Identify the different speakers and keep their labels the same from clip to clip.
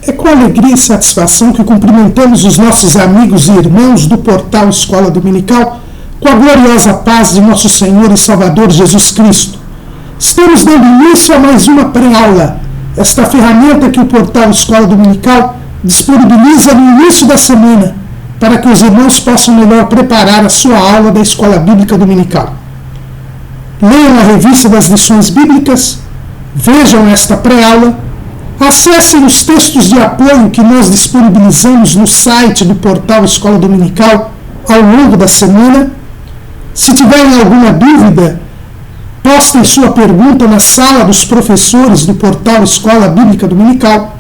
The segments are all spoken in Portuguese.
Speaker 1: É com alegria e satisfação que cumprimentamos os nossos amigos e irmãos do portal Escola Dominical com a gloriosa paz de nosso Senhor e Salvador Jesus Cristo. Estamos dando início a mais uma pré-aula, esta ferramenta que o portal Escola Dominical disponibiliza no início da semana para que os irmãos possam melhor preparar a sua aula da Escola Bíblica Dominical. Leiam a revista das lições bíblicas, vejam esta pré-aula, acessem os textos de apoio que nós disponibilizamos no site do portal Escola Dominical ao longo da semana. Se tiverem alguma dúvida, postem sua pergunta na sala dos professores do portal Escola Bíblica Dominical.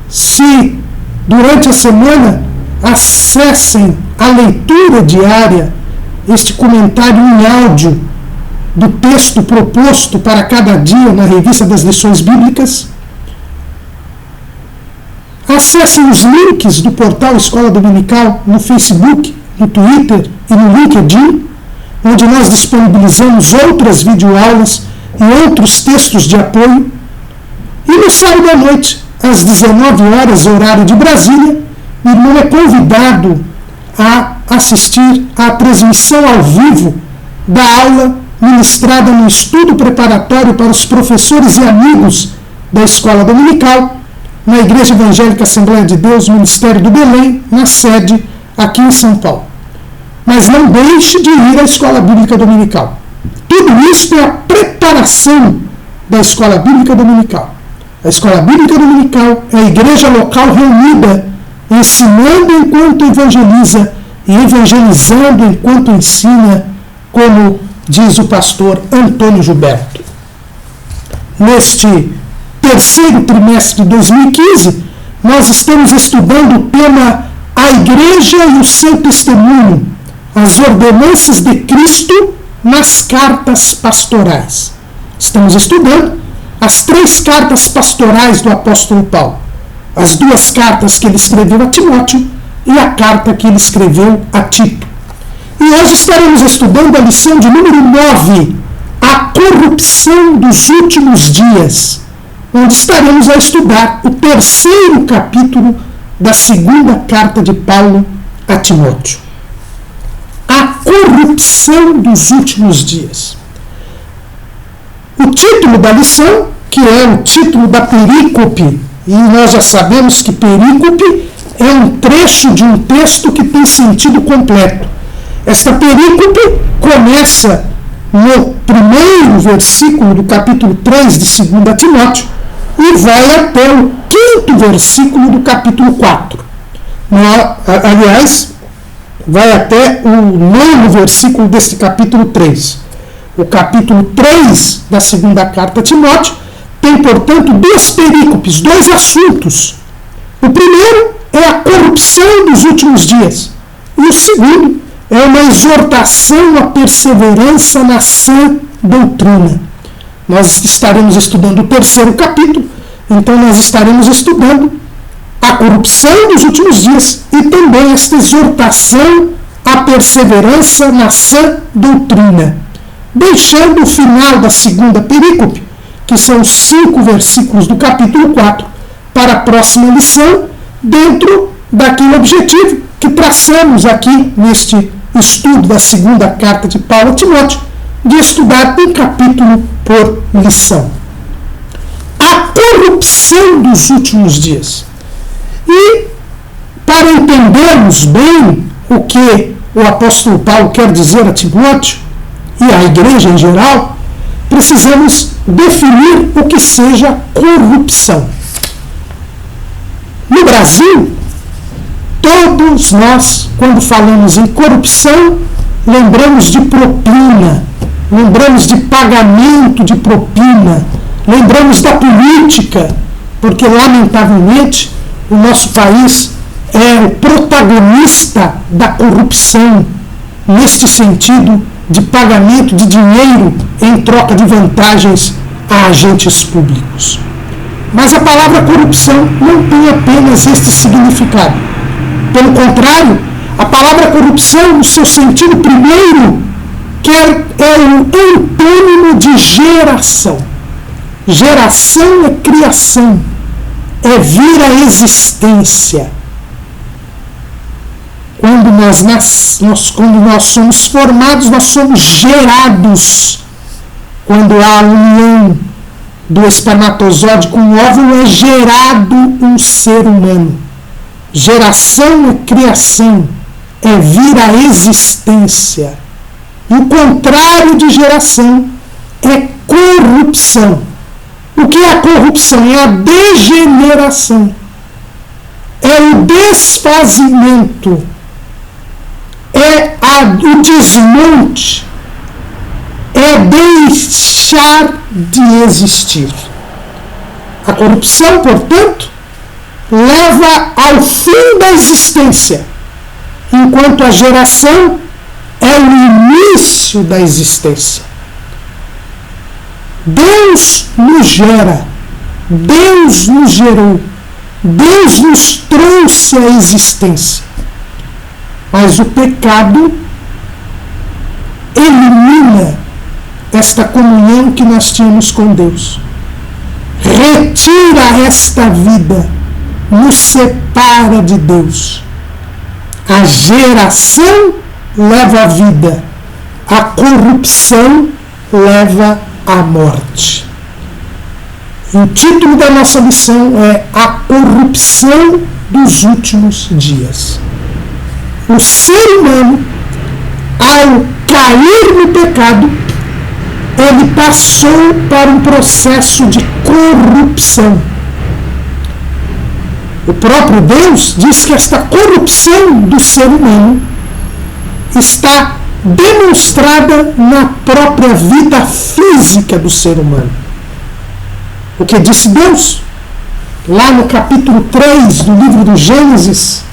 Speaker 1: Se durante a semana acessem a leitura diária, este comentário em áudio do texto proposto para cada dia na revista das lições bíblicas. Acessem os links do portal Escola Dominical no Facebook, no Twitter e no LinkedIn, onde nós disponibilizamos outras videoaulas e outros textos de apoio. E no sábado à noite, às 19 horas, horário de Brasília, o irmão é convidado a assistir à transmissão ao vivo da aula ministrada no estudo preparatório para os professores e amigos da Escola Dominical, na Igreja Evangélica Assembleia de Deus, Ministério do Belém, na sede aqui em São Paulo. Mas não deixe de ir à Escola Bíblica Dominical. Tudo isso é a preparação da Escola Bíblica Dominical. A Escola Bíblica Dominical é a igreja local reunida, ensinando enquanto evangeliza e evangelizando enquanto ensina, como diz o pastor Antônio Gilberto. Neste terceiro trimestre de 2015, nós estamos estudando o tema A Igreja e o seu Testemunho, as ordenanças de Cristo nas cartas pastorais. Estamos estudando as 3 cartas pastorais do apóstolo Paulo, as 2 cartas que ele escreveu a Timóteo e a carta que ele escreveu a Tito. E hoje estaremos estudando a lição de número 9, a corrupção dos últimos dias, onde estaremos a estudar o 3º capítulo da 2ª carta de Paulo a Timóteo. A corrupção dos últimos dias. O título da lição, que é o título da perícope, e nós já sabemos que perícope é um trecho de um texto que tem sentido completo. Esta perícope começa no 1º versículo do capítulo 3 de 2 Timóteo e vai até o 5º versículo do capítulo 4. Aliás, vai até o 9º versículo deste capítulo 3. O capítulo 3 da 2ª carta a Timóteo tem, portanto, 2 perícopes, 2 assuntos. O primeiro é a corrupção dos últimos dias. E o segundo é uma exortação à perseverança na sã doutrina. Nós estaremos estudando o 3º capítulo, então nós estaremos estudando a corrupção dos últimos dias e também esta exortação à perseverança na sã doutrina, deixando o final da 2ª perícope, que são os 5 versículos do capítulo 4, para a próxima lição, dentro daquele objetivo que traçamos aqui neste estudo da 2ª carta de Paulo a Timóteo, de estudar um capítulo por lição. A corrupção dos últimos dias. E, para entendermos bem o que o apóstolo Paulo quer dizer a Timóteo e à igreja em geral, precisamos definir o que seja corrupção. No Brasil, todos nós, quando falamos em corrupção, lembramos de propina, lembramos de pagamento de propina, lembramos da política, porque, lamentavelmente, o nosso país é o protagonista da corrupção, neste sentido de pagamento de dinheiro em troca de vantagens a agentes públicos. Mas a palavra corrupção não tem apenas este significado. Pelo contrário, a palavra corrupção, no seu sentido primeiro, é um antônimo de geração. Geração é criação. é vir à existência. Quando nós somos formados, nós somos gerados. Quando há a união do espermatozoide com o óvulo, é gerado um ser humano. Geração é criação, é vir à existência. E o contrário de geração é corrupção. O que é a corrupção? É a degeneração. É o desfazimento. É o desmonte. É deixar de existir. A corrupção, portanto, leva ao fim da existência, enquanto a geração é o início da existência. Deus nos gera, Deus nos gerou, Deus nos trouxe à existência. Mas o pecado elimina esta comunhão que nós tínhamos com Deus. Retira esta vida, nos separa de Deus. A geração leva a vida, a corrupção leva à morte. E o título da nossa lição é A Corrupção dos Últimos Dias. O ser humano, ao cair no pecado, ele passou para um processo de corrupção. O próprio Deus diz que esta corrupção do ser humano está demonstrada na própria vida física do ser humano. O que disse Deus? Lá no capítulo 3 do livro do Gênesis,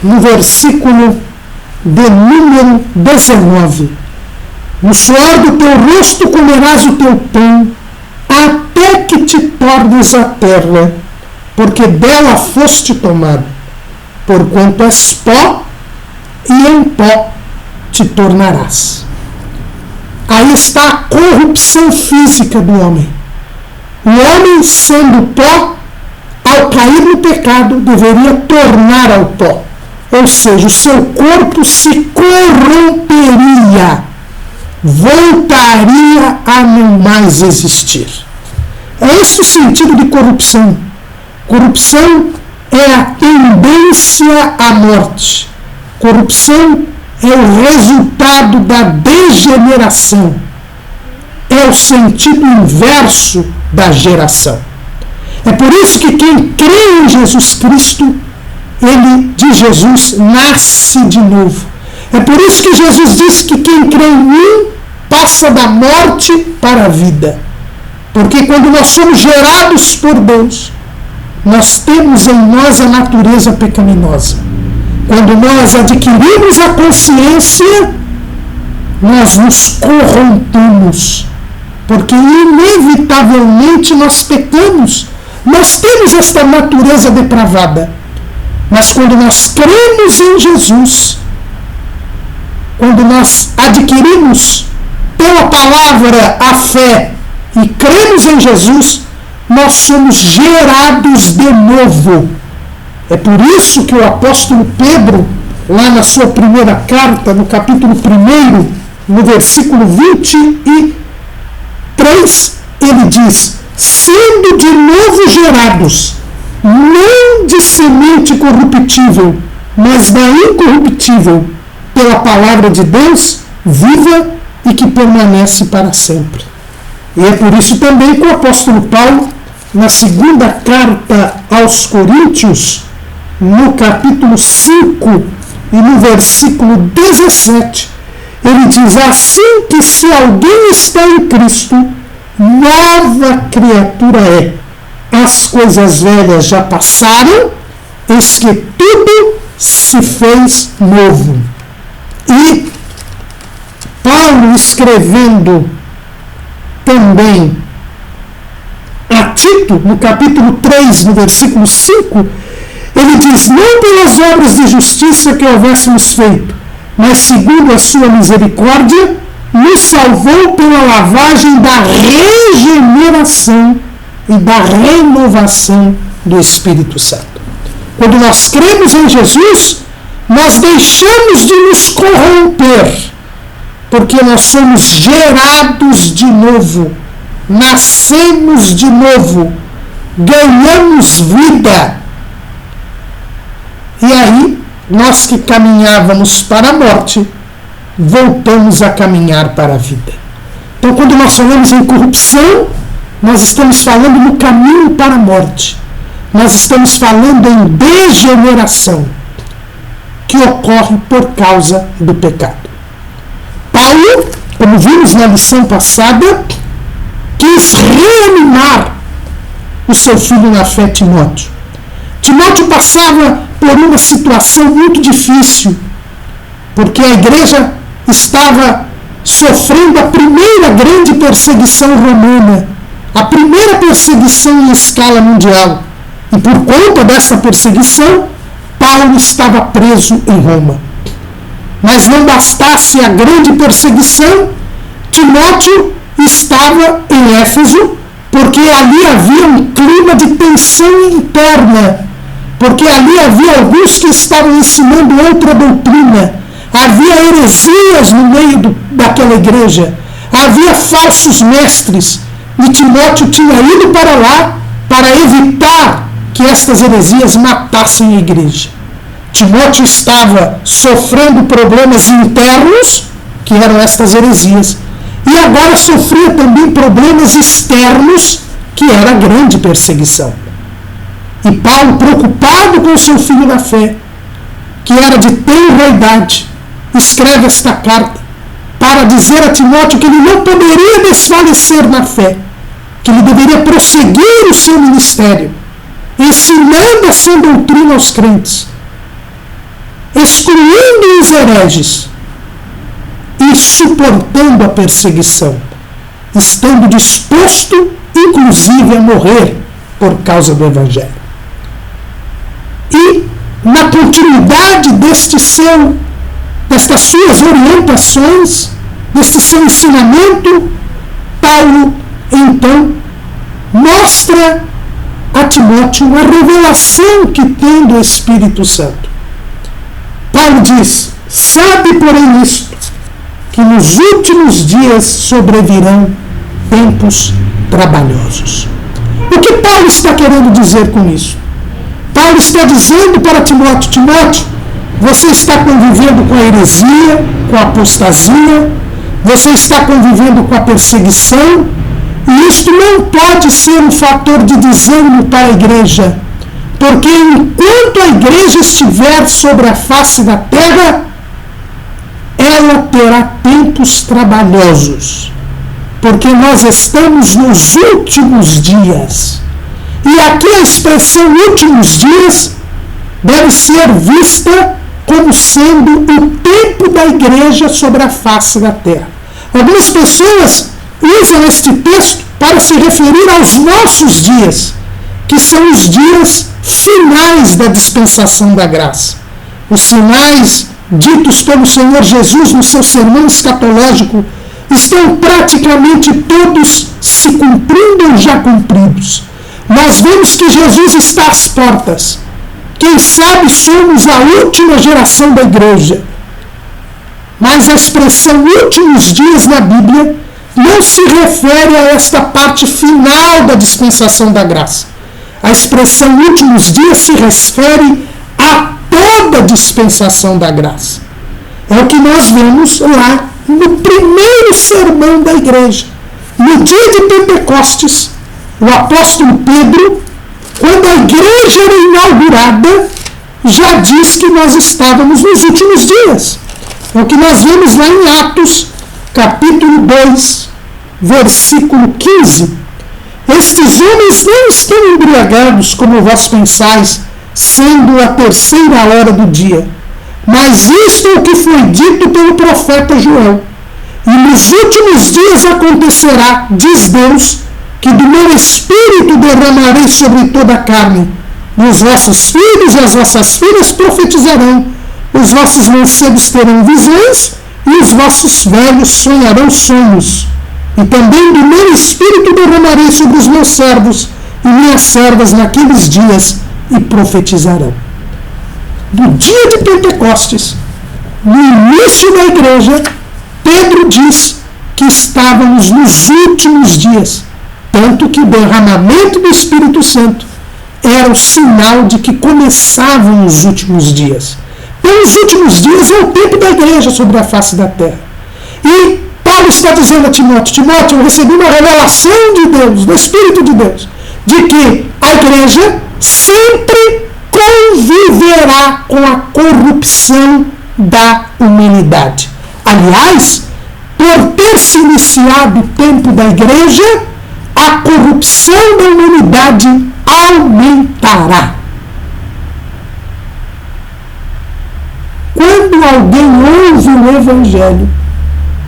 Speaker 1: no versículo de número 19. No suor do teu rosto comerás o teu pão, até que te tornes a terra, porque dela foste tomado, porquanto és pó, e em pó te tornarás. Aí está a corrupção física do homem. O homem, sendo pó, ao cair no pecado, deveria tornar ao pó. Ou seja, o seu corpo se corromperia, voltaria a não mais existir. É esse o sentido de corrupção. Corrupção é a tendência à morte. Corrupção é o resultado da degeneração. É o sentido inverso da geração. É por isso que quem crê em Jesus Cristo, ele, de Jesus, nasce de novo. É por isso que Jesus disse que quem crê em mim passa da morte para a vida. Porque quando nós somos gerados por Deus, nós temos em nós a natureza pecaminosa. Quando nós adquirimos a consciência, nós nos corrompemos. Porque inevitavelmente nós pecamos. Nós temos esta natureza depravada. Mas quando nós cremos em Jesus, quando nós adquirimos pela palavra a fé e cremos em Jesus, nós somos gerados de novo. É por isso que o apóstolo Pedro, lá na sua primeira carta, no capítulo 1, no versículo 23, ele diz: sendo de novo gerados, não de semente corruptível, mas da incorruptível, pela palavra de Deus, viva e que permanece para sempre. E é por isso também que o apóstolo Paulo, na segunda carta aos Coríntios, no capítulo 5 e no versículo 17, ele diz assim que se alguém está em Cristo, nova criatura é. As coisas velhas já passaram, eis que tudo se fez novo. E Paulo, escrevendo também a Tito, no capítulo 3, no versículo 5, ele diz: não pelas obras de justiça que houvéssemos feito, mas segundo a sua misericórdia, nos salvou pela lavagem da regeneração e da renovação do Espírito Santo. Quando nós cremos em Jesus, nós deixamos de nos corromper, porque nós somos gerados de novo, nascemos de novo, ganhamos vida. E aí, nós que caminhávamos para a morte, voltamos a caminhar para a vida. Então, quando nós falamos em corrupção, nós estamos falando no caminho para a morte. Nós estamos falando em degeneração, que ocorre por causa do pecado. Paulo, como vimos na lição passada, quis reanimar o seu filho na fé, Timóteo. Timóteo passava por uma situação muito difícil, porque a igreja estava sofrendo a primeira grande perseguição romana, a primeira perseguição em escala mundial. E por conta dessa perseguição, Paulo estava preso em Roma. Mas não bastasse a grande perseguição, Timóteo estava em Éfeso, porque ali havia um clima de tensão interna, porque ali havia alguns que estavam ensinando outra doutrina, havia heresias no meio daquela igreja, havia falsos mestres, e Timóteo tinha ido para lá para evitar que estas heresias matassem a igreja. Timóteo estava sofrendo problemas internos, que eram estas heresias, e agora sofria também problemas externos, que era a grande perseguição. E Paulo, preocupado com seu filho na fé, que era de tenra idade, escreve esta carta para dizer a Timóteo que ele não poderia desfalecer na fé, que ele deveria prosseguir o seu ministério, ensinando a sua doutrina aos crentes, excluindo os hereges e suportando a perseguição, estando disposto, inclusive, a morrer por causa do Evangelho. E, na continuidade destas suas orientações, deste seu ensinamento, Paulo, então, mostra a Timóteo a revelação que tem do Espírito Santo. Paulo diz: sabe, porém, isto, que nos últimos dias sobrevirão tempos trabalhosos. O que Paulo está querendo dizer com isso? Paulo está dizendo para Timóteo: Timóteo, você está convivendo com a heresia, com a apostasia, você está convivendo com a perseguição, e isto não pode ser um fator de desânimo para a igreja, porque enquanto a igreja estiver sobre a face da terra, ela terá tempos trabalhosos, porque nós estamos nos últimos dias. E aqui a expressão últimos dias deve ser vista como sendo o tempo da igreja sobre a face da terra. Algumas pessoas usam este texto para se referir aos nossos dias, que são os dias finais da dispensação da graça. Os sinais ditos pelo Senhor Jesus no seu sermão escatológico estão praticamente todos se cumprindo ou já cumpridos. Nós vemos que Jesus está às portas. Quem sabe somos a última geração da igreja. Mas a expressão últimos dias na Bíblia não se refere a esta parte final da dispensação da graça. A expressão últimos dias se refere a toda a dispensação da graça. É o que nós vemos lá no primeiro sermão da igreja. No dia de Pentecostes, o apóstolo Pedro, quando a igreja era inaugurada, já diz que nós estávamos nos últimos dias. É o que nós vemos lá em Atos, capítulo 2, versículo 15. Estes homens não estão embriagados, como vós pensais, sendo a 3ª hora do dia. Mas isto é o que foi dito pelo profeta Joel. E nos últimos dias acontecerá, diz Deus, que do meu espírito derramarei sobre toda a carne. E os vossos filhos e as vossas filhas profetizarão. Os vossos mancebos terão visões e os vossos velhos sonharão sonhos. E também do meu espírito derramarei sobre os meus servos, e minhas servas naqueles dias e profetizarão. No dia de Pentecostes, no início da igreja, Pedro diz que estávamos nos últimos dias, tanto que o derramamento do Espírito Santo era o sinal de que começavam os últimos dias. Pelos últimos dias é o tempo da igreja sobre a face da terra. E Paulo está dizendo a Timóteo: Timóteo, eu recebi uma revelação de Deus, do Espírito de Deus, de que a igreja sempre conviverá com a corrupção da humanidade. Aliás, por ter se iniciado o tempo da igreja, a corrupção da humanidade aumentará. Quando alguém ouve o Evangelho,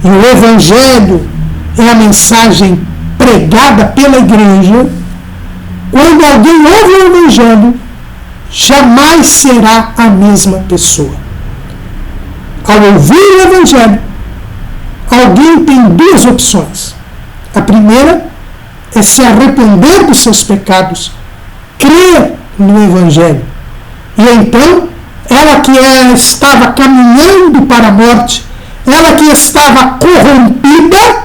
Speaker 1: e o Evangelho é a mensagem pregada pela igreja, quando alguém ouve o Evangelho, jamais será a mesma pessoa. Ao ouvir o Evangelho, alguém tem duas opções. A primeira é se arrepender dos seus pecados, crer no Evangelho. E então, ela que estava caminhando para a morte, ela que estava corrompida,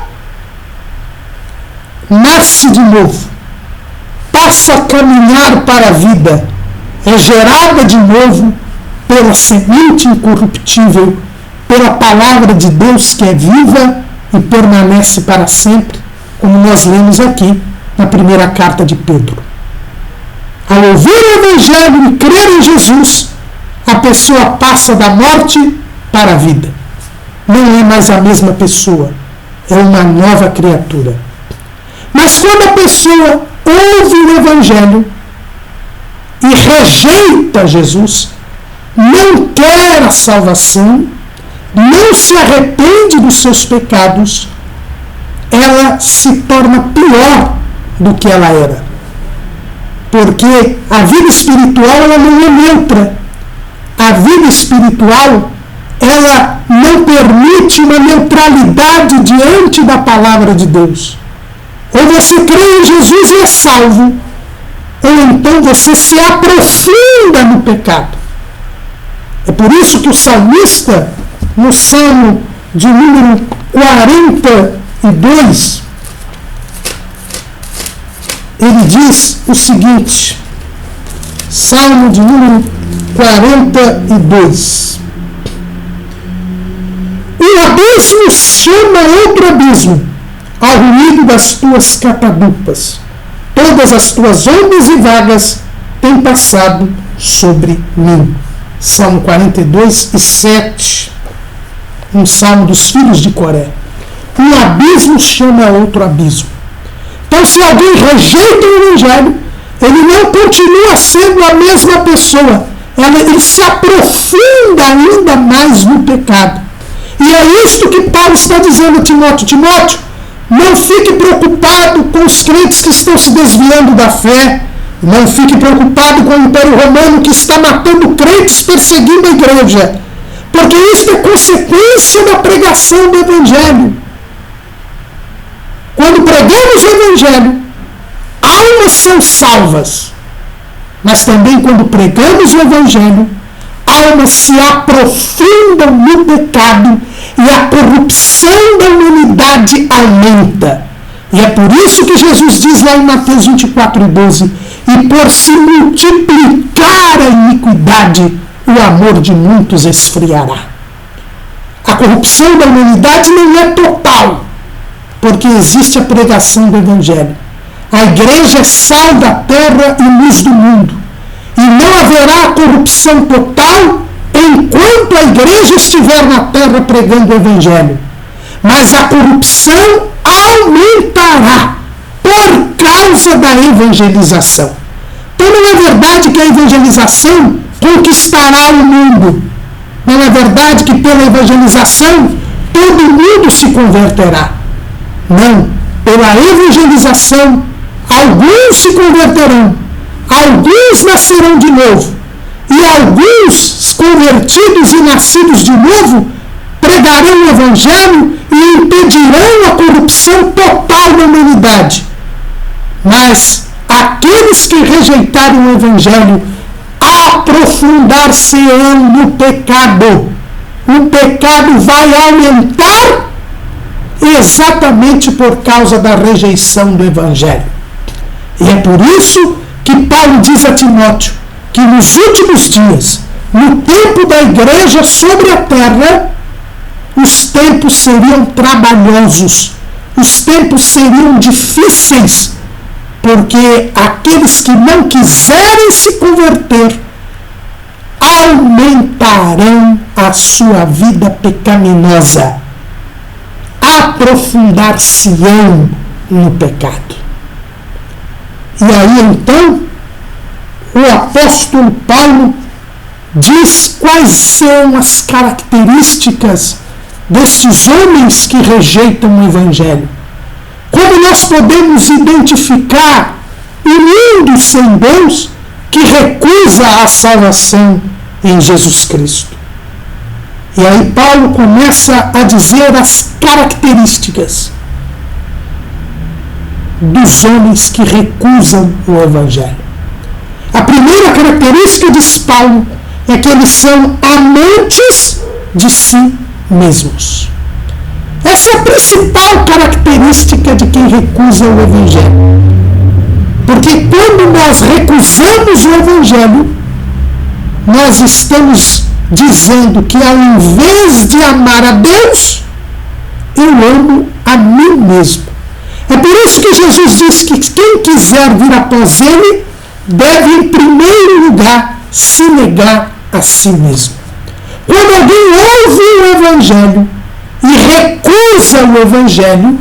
Speaker 1: nasce de novo, passa a caminhar para a vida, é gerada de novo pela semente incorruptível, pela palavra de Deus que é viva e permanece para sempre, como nós lemos aqui na primeira carta de Pedro. Ao ouvir o Evangelho e crer em Jesus, a pessoa passa da morte para a vida. Não é mais a mesma pessoa, é uma nova criatura. Mas quando a pessoa ouve o Evangelho e rejeita Jesus, não quer a salvação, não se arrepende dos seus pecados, ela se torna pior do que ela era. Porque a vida espiritual ela não é neutra. A vida espiritual ela não permite uma neutralidade diante da palavra de Deus. Ou você crê em Jesus e é salvo, ou então você se aprofunda no pecado. É por isso que o salmista, no Salmo de número 42, ele diz o seguinte, Salmo de número 42. Um abismo chama outro abismo, ao ruído das tuas catadupas. Todas as tuas ondas e vagas têm passado sobre mim. Salmo 42 e 7. Um salmo dos filhos de Coré. Um abismo chama outro abismo. Então, se alguém rejeita o Evangelho, ele não continua sendo a mesma pessoa. Ele se aprofunda ainda mais no pecado. E é isto que Paulo está dizendo a Timóteo. Timóteo, não fique preocupado com os crentes que estão se desviando da fé. Não fique preocupado com o Império Romano que está matando crentes, perseguindo a igreja. Porque isso é consequência da pregação do Evangelho. Quando pregamos o Evangelho, almas são salvas. Mas também quando pregamos o Evangelho, almas se aprofundam no pecado e a corrupção da humanidade aumenta. E é por isso que Jesus diz lá em Mateus 24:12, e por se multiplicar a iniquidade, o amor de muitos esfriará. A corrupção da humanidade não é total, porque existe a pregação do Evangelho. A igreja é sal da terra e luz do mundo. E não haverá corrupção total enquanto a igreja estiver na terra pregando o Evangelho. Mas a corrupção aumentará por causa da evangelização. Então não é verdade que a evangelização conquistará o mundo. Não é verdade que pela evangelização todo mundo se converterá. Não. Pela evangelização, alguns se converterão, alguns nascerão de novo, e alguns convertidos e nascidos de novo pregarão o Evangelho e impedirão a corrupção total da humanidade. Mas a aqueles que rejeitarem o Evangelho aprofundar-se-ão no pecado. O pecado vai aumentar exatamente por causa da rejeição do Evangelho. E é por isso que Paulo diz a Timóteo que nos últimos dias, no tempo da igreja sobre a terra, os tempos seriam trabalhosos, os tempos seriam difíceis, porque aqueles que não quiserem se converter aumentarão a sua vida pecaminosa, aprofundar-se-ão no pecado. E aí então, o apóstolo Paulo diz quais são as características desses homens que rejeitam o Evangelho. Como nós podemos identificar um mundo sem Deus que recusa a salvação em Jesus Cristo? E aí Paulo começa a dizer as características dos homens que recusam o Evangelho. A primeira característica, diz Paulo, é que eles são amantes de si mesmos. Essa é a principal característica de quem recusa o Evangelho. Porque quando nós recusamos o Evangelho, nós estamos dizendo que ao invés de amar a Deus, eu amo a mim mesmo. É por isso que Jesus diz que quem quiser vir após Ele, deve em primeiro lugar se negar a si mesmo. Quando alguém ouve o Evangelho e recusa o Evangelho,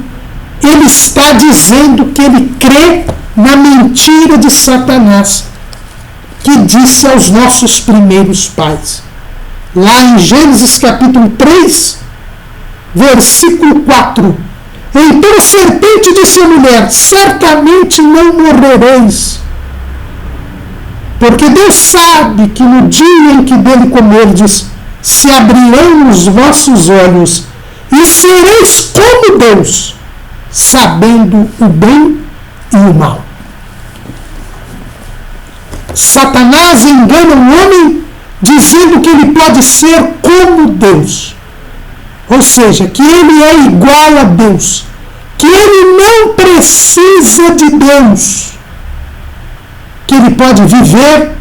Speaker 1: ele está dizendo que ele crê na mentira de Satanás, que disse aos nossos primeiros pais. Lá em Gênesis capítulo 3, versículo 4. Então a serpente disse à mulher: certamente não morrereis, porque Deus sabe que no dia em que dele comerdes, se abrirão os vossos olhos, e sereis como Deus, sabendo o bem e o mal. Satanás engana o homem dizendo que ele pode ser como Deus. Ou seja, que ele é igual a Deus, que ele não precisa de Deus, que ele pode viver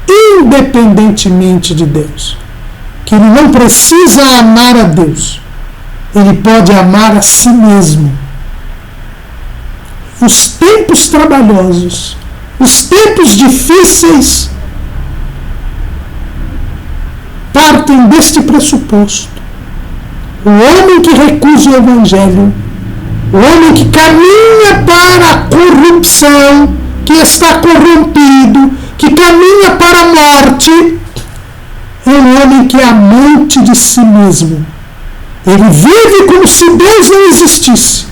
Speaker 1: independentemente de Deus, que ele não precisa amar a Deus, ele pode amar a si mesmo. Os tempos trabalhosos, os tempos difíceis partem deste pressuposto. O homem que recusa o Evangelho, o homem que caminha para a corrupção, que está corrompido, que caminha para a morte, é um homem que é amante de si mesmo. Ele vive como se Deus não existisse.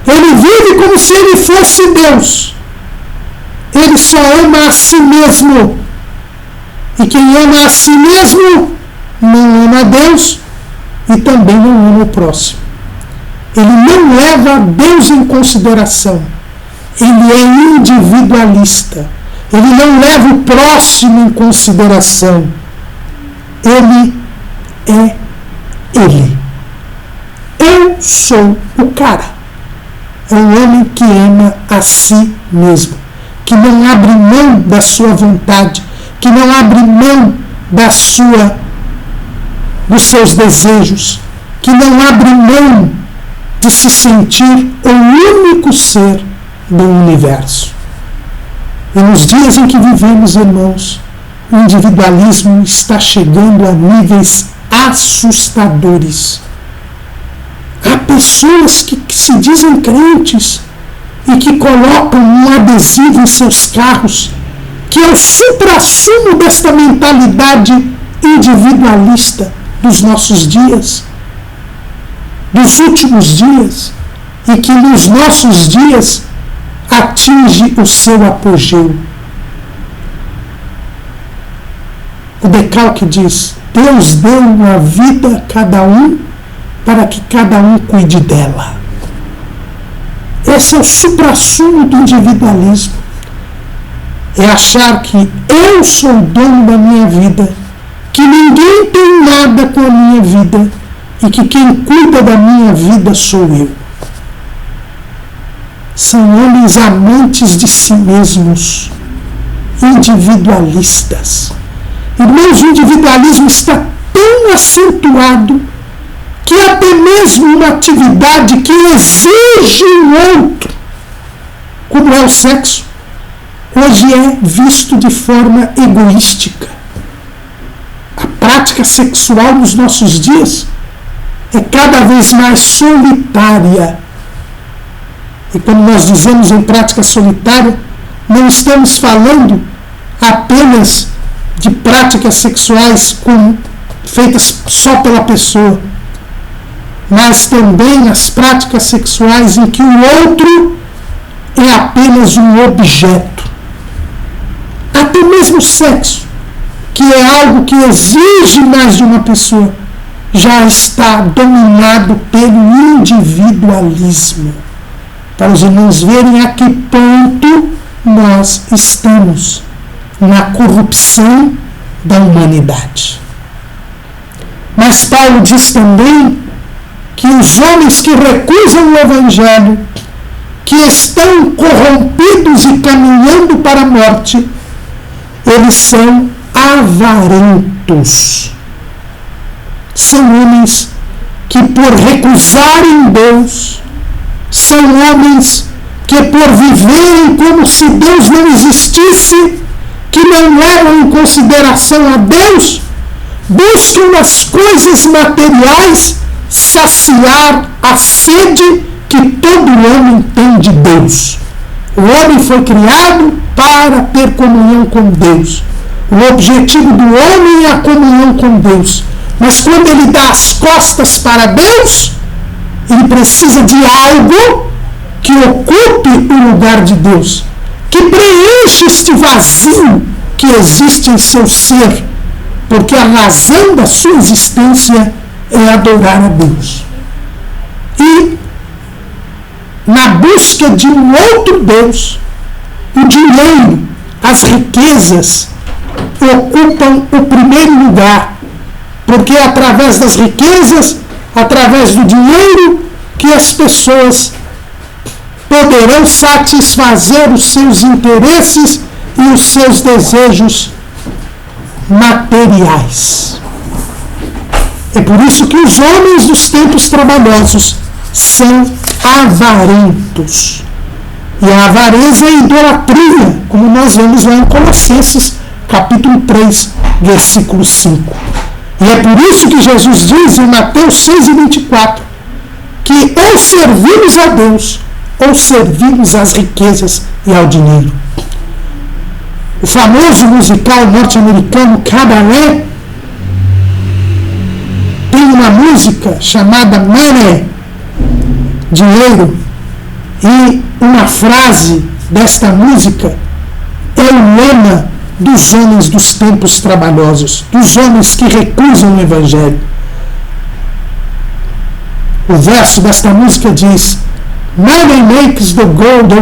Speaker 1: Ele vive como se ele fosse Deus. Ele só ama a si mesmo. E quem ama a si mesmo não ama a Deus e também não ama o próximo. Ele não leva Deus em consideração. Ele é individualista. Ele não leva o próximo em consideração. Ele é ele. Eu sou o cara. É um homem que ama a si mesmo, que não abre mão da sua vontade, que não abre mão dos seus desejos, que não abre mão de se sentir o único ser do universo. E nos dias em que vivemos, irmãos, o individualismo está chegando a níveis assustadores. Há pessoas que se dizem crentes e que colocam um adesivo em seus carros, que é o suprassumo desta mentalidade individualista dos nossos dias, dos últimos dias, e que nos nossos dias atinge o seu apogeu. O decalque diz: Deus deu uma vida a cada um para que cada um cuide dela. Esse é o suprassumo do individualismo. é achar que eu sou o dono da minha vida, que ninguém tem nada com a minha vida e que quem cuida da minha vida sou eu. São homens amantes de si mesmos, individualistas. Irmãos, o individualismo está tão acentuado que até mesmo uma atividade que exige um outro, como é o sexo, hoje é visto de forma egoística. A prática sexual nos nossos dias é cada vez mais solitária. E quando nós dizemos em prática solitária, não estamos falando apenas de práticas sexuais feitas só pela pessoa, mas também as práticas sexuais em que o outro é apenas um objeto. Até mesmo o sexo, que é algo que exige mais de uma pessoa, já está dominado pelo individualismo. Para os irmãos verem a que ponto nós estamos na corrupção da humanidade. Mas Paulo diz também que os homens que recusam o Evangelho, que estão corrompidos e caminhando para a morte, eles são avarentos. São homens que, por recusarem Deus, são homens que, por viverem como se Deus não existisse, que não levam em consideração a Deus, buscam nas coisas materiais saciar a sede que todo homem tem de Deus. O homem foi criado para ter comunhão com Deus. O objetivo do homem é a comunhão com Deus. Mas quando ele dá as costas para Deus, ele precisa de algo que ocupe o lugar de Deus, que preencha este vazio que existe em seu ser, porque a razão da sua existência é adorar a Deus. E, na busca de um outro Deus, o dinheiro, as riquezas, ocupam o primeiro lugar, porque é através das riquezas, através do dinheiro, que as pessoas poderão satisfazer os seus interesses e os seus desejos materiais. É por isso que os homens dos tempos trabalhosos são avarentos. E a avareza é a idolatria, como nós vemos lá em Colossenses, capítulo 3, versículo 5. E é por isso que Jesus diz em Mateus 6:24, que ou servimos a Deus, ou servimos às riquezas e ao dinheiro. O famoso musical norte-americano Cabaret tem uma música chamada Money, dinheiro, e uma frase desta música é o lema dos homens dos tempos trabalhosos, dos homens que recusam o Evangelho. O verso desta música diz: Money makes the world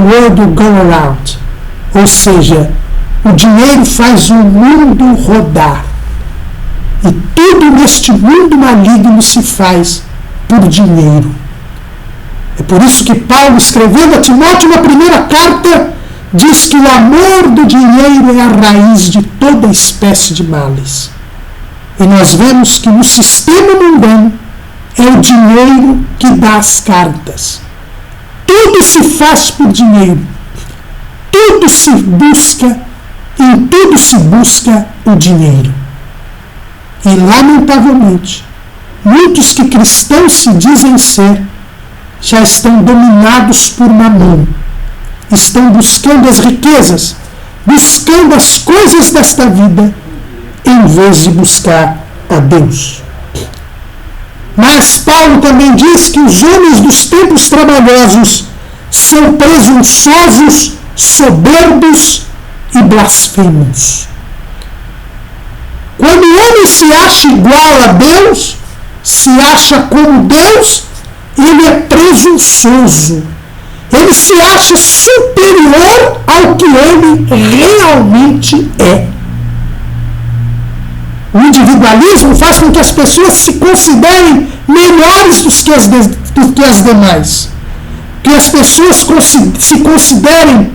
Speaker 1: go around. Ou seja, o dinheiro faz o mundo rodar. E tudo neste mundo maligno se faz por dinheiro. É por isso que Paulo, escrevendo a Timóteo na primeira carta, diz que o amor do dinheiro é a raiz de toda espécie de males. E nós vemos que no sistema mundano é o dinheiro que dá as cartas. Tudo se faz por dinheiro. Tudo se busca, em tudo se busca o dinheiro. E, lamentavelmente, muitos que cristãos se dizem ser, já estão dominados por Mamon. Estão buscando as riquezas, buscando as coisas desta vida, em vez de buscar a Deus. Mas Paulo também diz que os homens dos tempos trabalhosos são presunçosos, soberbos e blasfemos. Quando o homem se acha igual a Deus, se acha como Deus, ele é presunçoso. Ele se acha superior ao que ele realmente é. O individualismo faz com que as pessoas se considerem melhores do que as demais. Que as pessoas se considerem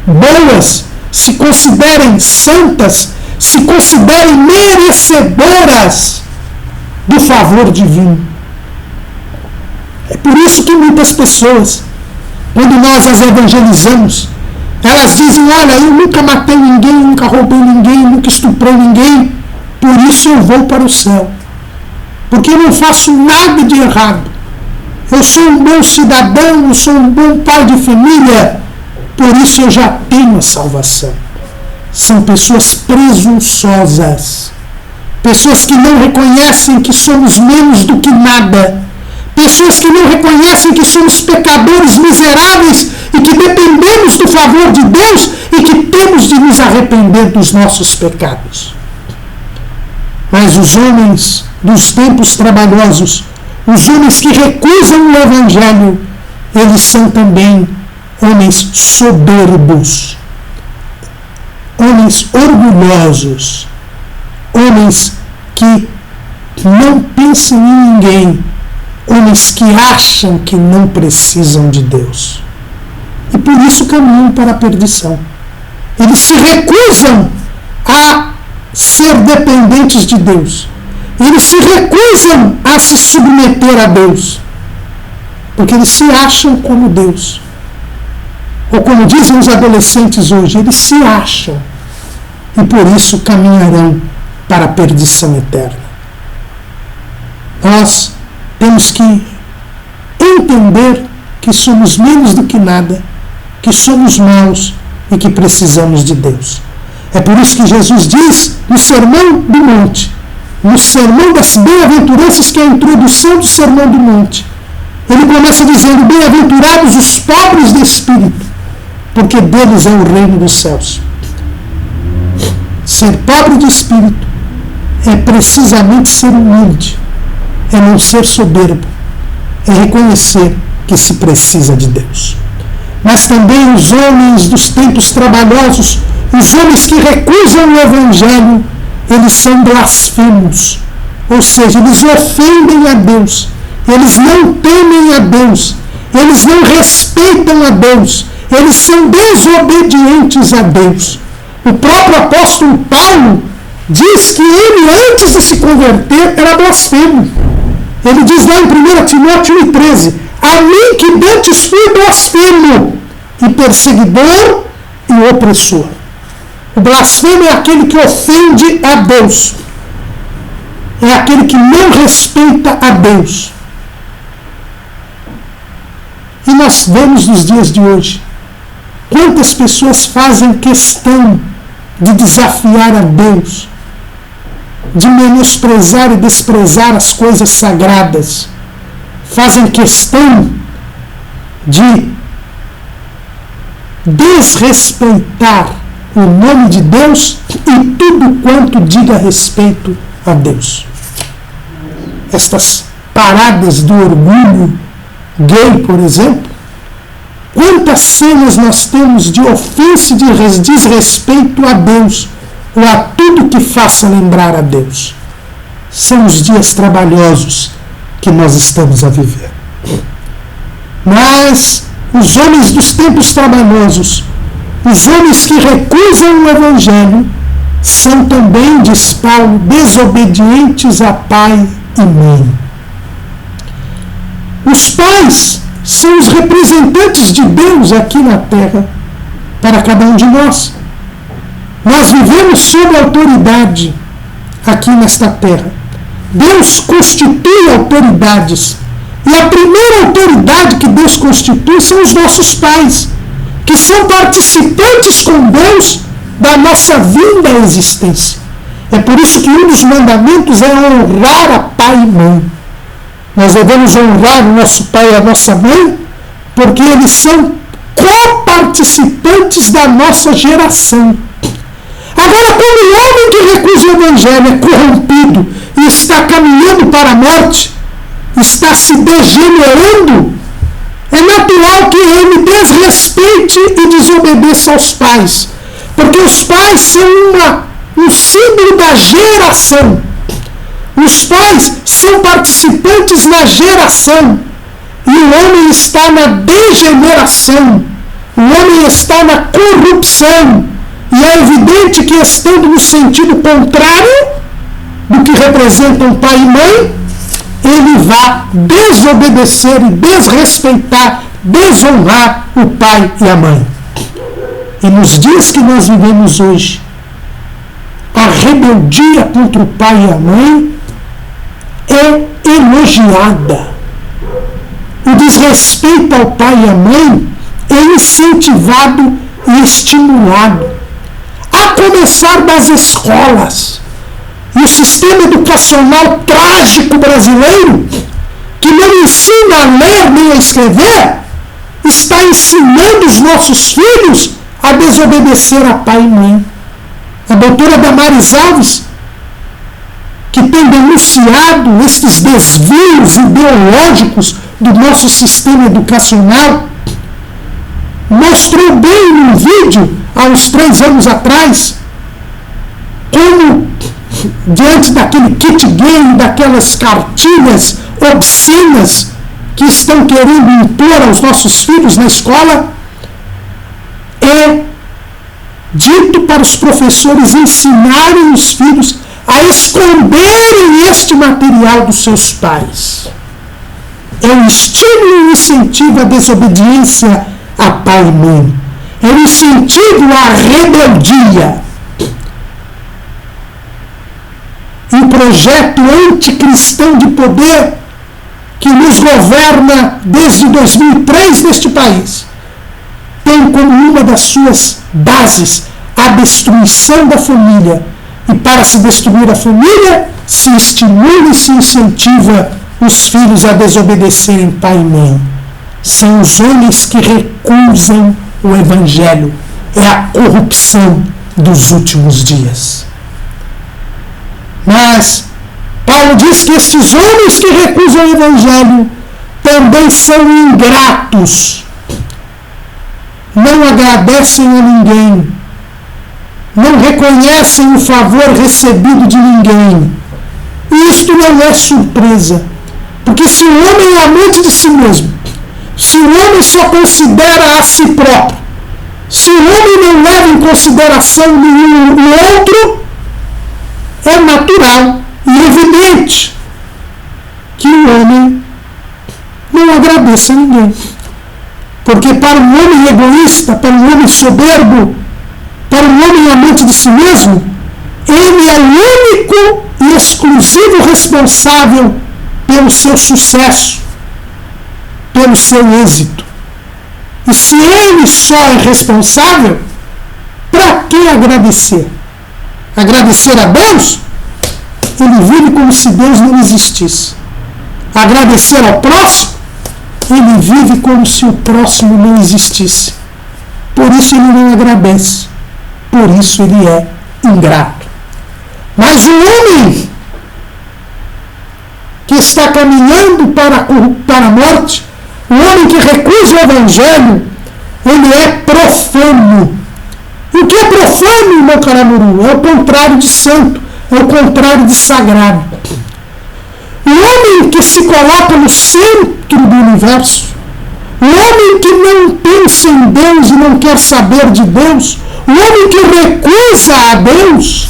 Speaker 1: boas, se considerem santas, se considerem merecedoras do favor divino. É por isso que muitas pessoas, quando nós as evangelizamos, elas dizem: olha, eu nunca matei ninguém, nunca roubei ninguém, nunca estuprei ninguém, por isso eu vou para o céu. Porque eu não faço nada de errado. Eu sou um bom cidadão, eu sou um bom pai de família, por isso eu já tenho a salvação. São pessoas presunçosas, pessoas que não reconhecem que somos menos do que nada, pessoas que não reconhecem que somos pecadores miseráveis e que dependemos do favor de Deus e que temos de nos arrepender dos nossos pecados. Mas os homens dos tempos trabalhosos, os homens que recusam o Evangelho, eles são também homens soberbos, homens orgulhosos, homens que não pensam em ninguém, homens que acham que não precisam de Deus. E por isso caminham para a perdição. Eles se recusam a ser dependentes de Deus. Eles se recusam a se submeter a Deus, porque eles se acham como Deus. Ou como dizem os adolescentes hoje, eles se acham e por isso caminharão para a perdição eterna. Nós temos que entender que somos menos do que nada, que somos maus e que precisamos de Deus. É por isso que Jesus diz no Sermão do Monte, no Sermão das Bem-aventuranças, que é a introdução do Sermão do Monte, ele começa dizendo: bem-aventurados os pobres de espírito, porque deles é o reino dos céus. Ser pobre de espírito é precisamente ser humilde, é não ser soberbo, é reconhecer que se precisa de Deus. Mas também os homens dos tempos trabalhosos, os homens que recusam o Evangelho, eles são blasfemos, ou seja, eles ofendem a Deus, eles não temem a Deus, eles não respeitam a Deus, eles são desobedientes a Deus. O próprio apóstolo Paulo diz que ele, antes de se converter, era blasfemo. Ele diz lá em 1 Timóteo 1,13: a mim que dantes fui blasfemo, e perseguidor e opressor. O blasfemo é aquele que ofende a Deus, é aquele que não respeita a Deus. E nós vemos nos dias de hoje quantas pessoas fazem questão de desafiar a Deus, de menosprezar e desprezar as coisas sagradas, fazem questão de desrespeitar o nome de Deus e tudo quanto diga respeito a Deus. Estas paradas do orgulho gay, por exemplo, quantas cenas nós temos de ofensa e de desrespeito a Deus ou a tudo que faça lembrar a Deus. São os dias trabalhosos que nós estamos a viver. Mas os homens dos tempos trabalhosos, os homens que recusam o Evangelho, são também, diz Paulo, desobedientes a pai e mãe. Os pais são os representantes de Deus aqui na terra, para cada um de nós. Nós vivemos sob autoridade aqui nesta terra. Deus constitui autoridades. E a primeira autoridade que Deus constitui são os nossos pais, que são participantes com Deus da nossa vinda à existência. É por isso que um dos mandamentos é honrar a pai e mãe. Nós devemos honrar o nosso pai e a nossa mãe, porque eles são coparticipantes da nossa geração. Agora, quando o homem que recusa o Evangelho é corrompido e está caminhando para a morte, está se degenerando, é natural que ele desrespeite e desobedeça aos pais, porque os pais são um símbolo da geração. Os pais são participantes na geração, e o homem está na degeneração, o homem está na corrupção, e é evidente que, estando no sentido contrário do que representam pai e mãe, ele vai desobedecer e desrespeitar, desonrar o pai e a mãe. E nos dias que nós vivemos hoje, a rebeldia contra o pai e a mãe é elogiada. O desrespeito ao pai e à mãe é incentivado e estimulado, a começar das escolas. E o sistema educacional trágico brasileiro, que não ensina a ler nem a escrever, está ensinando os nossos filhos a desobedecer a pai e mãe. A doutora Damares Alves, que tem denunciado estes desvios ideológicos do nosso sistema educacional, mostrou bem num vídeo, há uns 3 anos atrás, como, diante daquele kit game, daquelas cartilhas obscenas que estão querendo impor aos nossos filhos na escola, é dito para os professores ensinarem os filhos a esconderem este material dos seus pais. É um estímulo e um incentivo à desobediência a pai e mãe. É um incentivo à rebeldia. Um projeto anticristão de poder que nos governa desde 2003 neste país tem como uma das suas bases a destruição da família. E para se destruir a família, se estimula e se incentiva os filhos a desobedecerem pai e mãe. São os homens que recusam o Evangelho. É a corrupção dos últimos dias. Mas Paulo diz que estes homens que recusam o Evangelho também são ingratos. Não agradecem a ninguém. Não reconhecem o favor recebido de ninguém. E isto não é surpresa. Porque se o homem é amante de si mesmo, se o homem só considera a si próprio, se o homem não leva em consideração nenhum o outro, é natural e evidente que o homem não agradeça a ninguém. Porque para um homem egoísta, para um homem soberbo, para um homem amante de si mesmo, ele é o único e exclusivo responsável pelo seu sucesso, pelo seu êxito. E se ele só é responsável, para que agradecer? Agradecer a Deus? Ele vive como se Deus não existisse. Agradecer ao próximo? Ele vive como se o próximo não existisse. Por isso ele não agradece. Por isso ele é ingrato. Mas o homem que está caminhando para a morte, o homem que recusa o Evangelho, ele é profano. E o que é profano, irmão Caramuru? É o contrário de santo, é o contrário de sagrado. O homem que se coloca no centro do universo, o homem que não pensa em Deus e não quer saber de Deus, o homem que recusa a Deus,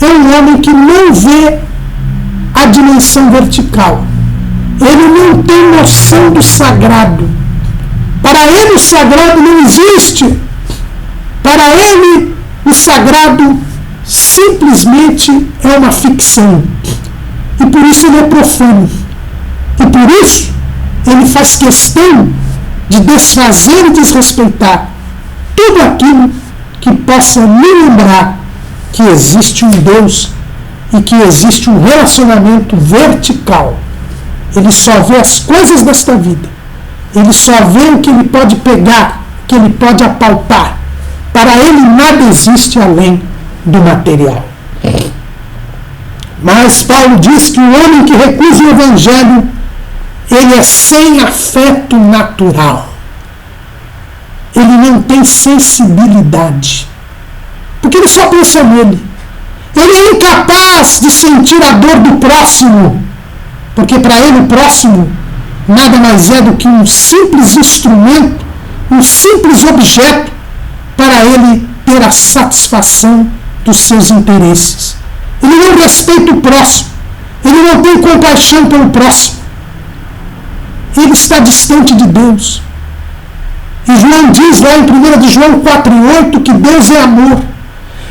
Speaker 1: é um homem que não vê a dimensão vertical. Ele não tem noção do sagrado. Para ele o sagrado não existe. Para ele o sagrado simplesmente é uma ficção. E por isso ele é profano. E por isso ele faz questão de desfazer e desrespeitar tudo aquilo que possa me lembrar que existe um Deus e que existe um relacionamento vertical. Ele só vê as coisas desta vida. Ele só vê o que ele pode pegar, o que ele pode apalpar. Para ele nada existe além do material. Mas Paulo diz que o homem que recusa o Evangelho, ele é sem afeto natural. ele não tem sensibilidade, porque ele só pensa nele. Ele é incapaz de sentir a dor do próximo, porque para ele o próximo nada mais é do que um simples instrumento, um simples objeto para ele ter a satisfação dos seus interesses. Ele não respeita o próximo, ele não tem compaixão pelo próximo. Ele está distante de Deus. E João diz lá em 1 de João 4,8 que Deus é amor.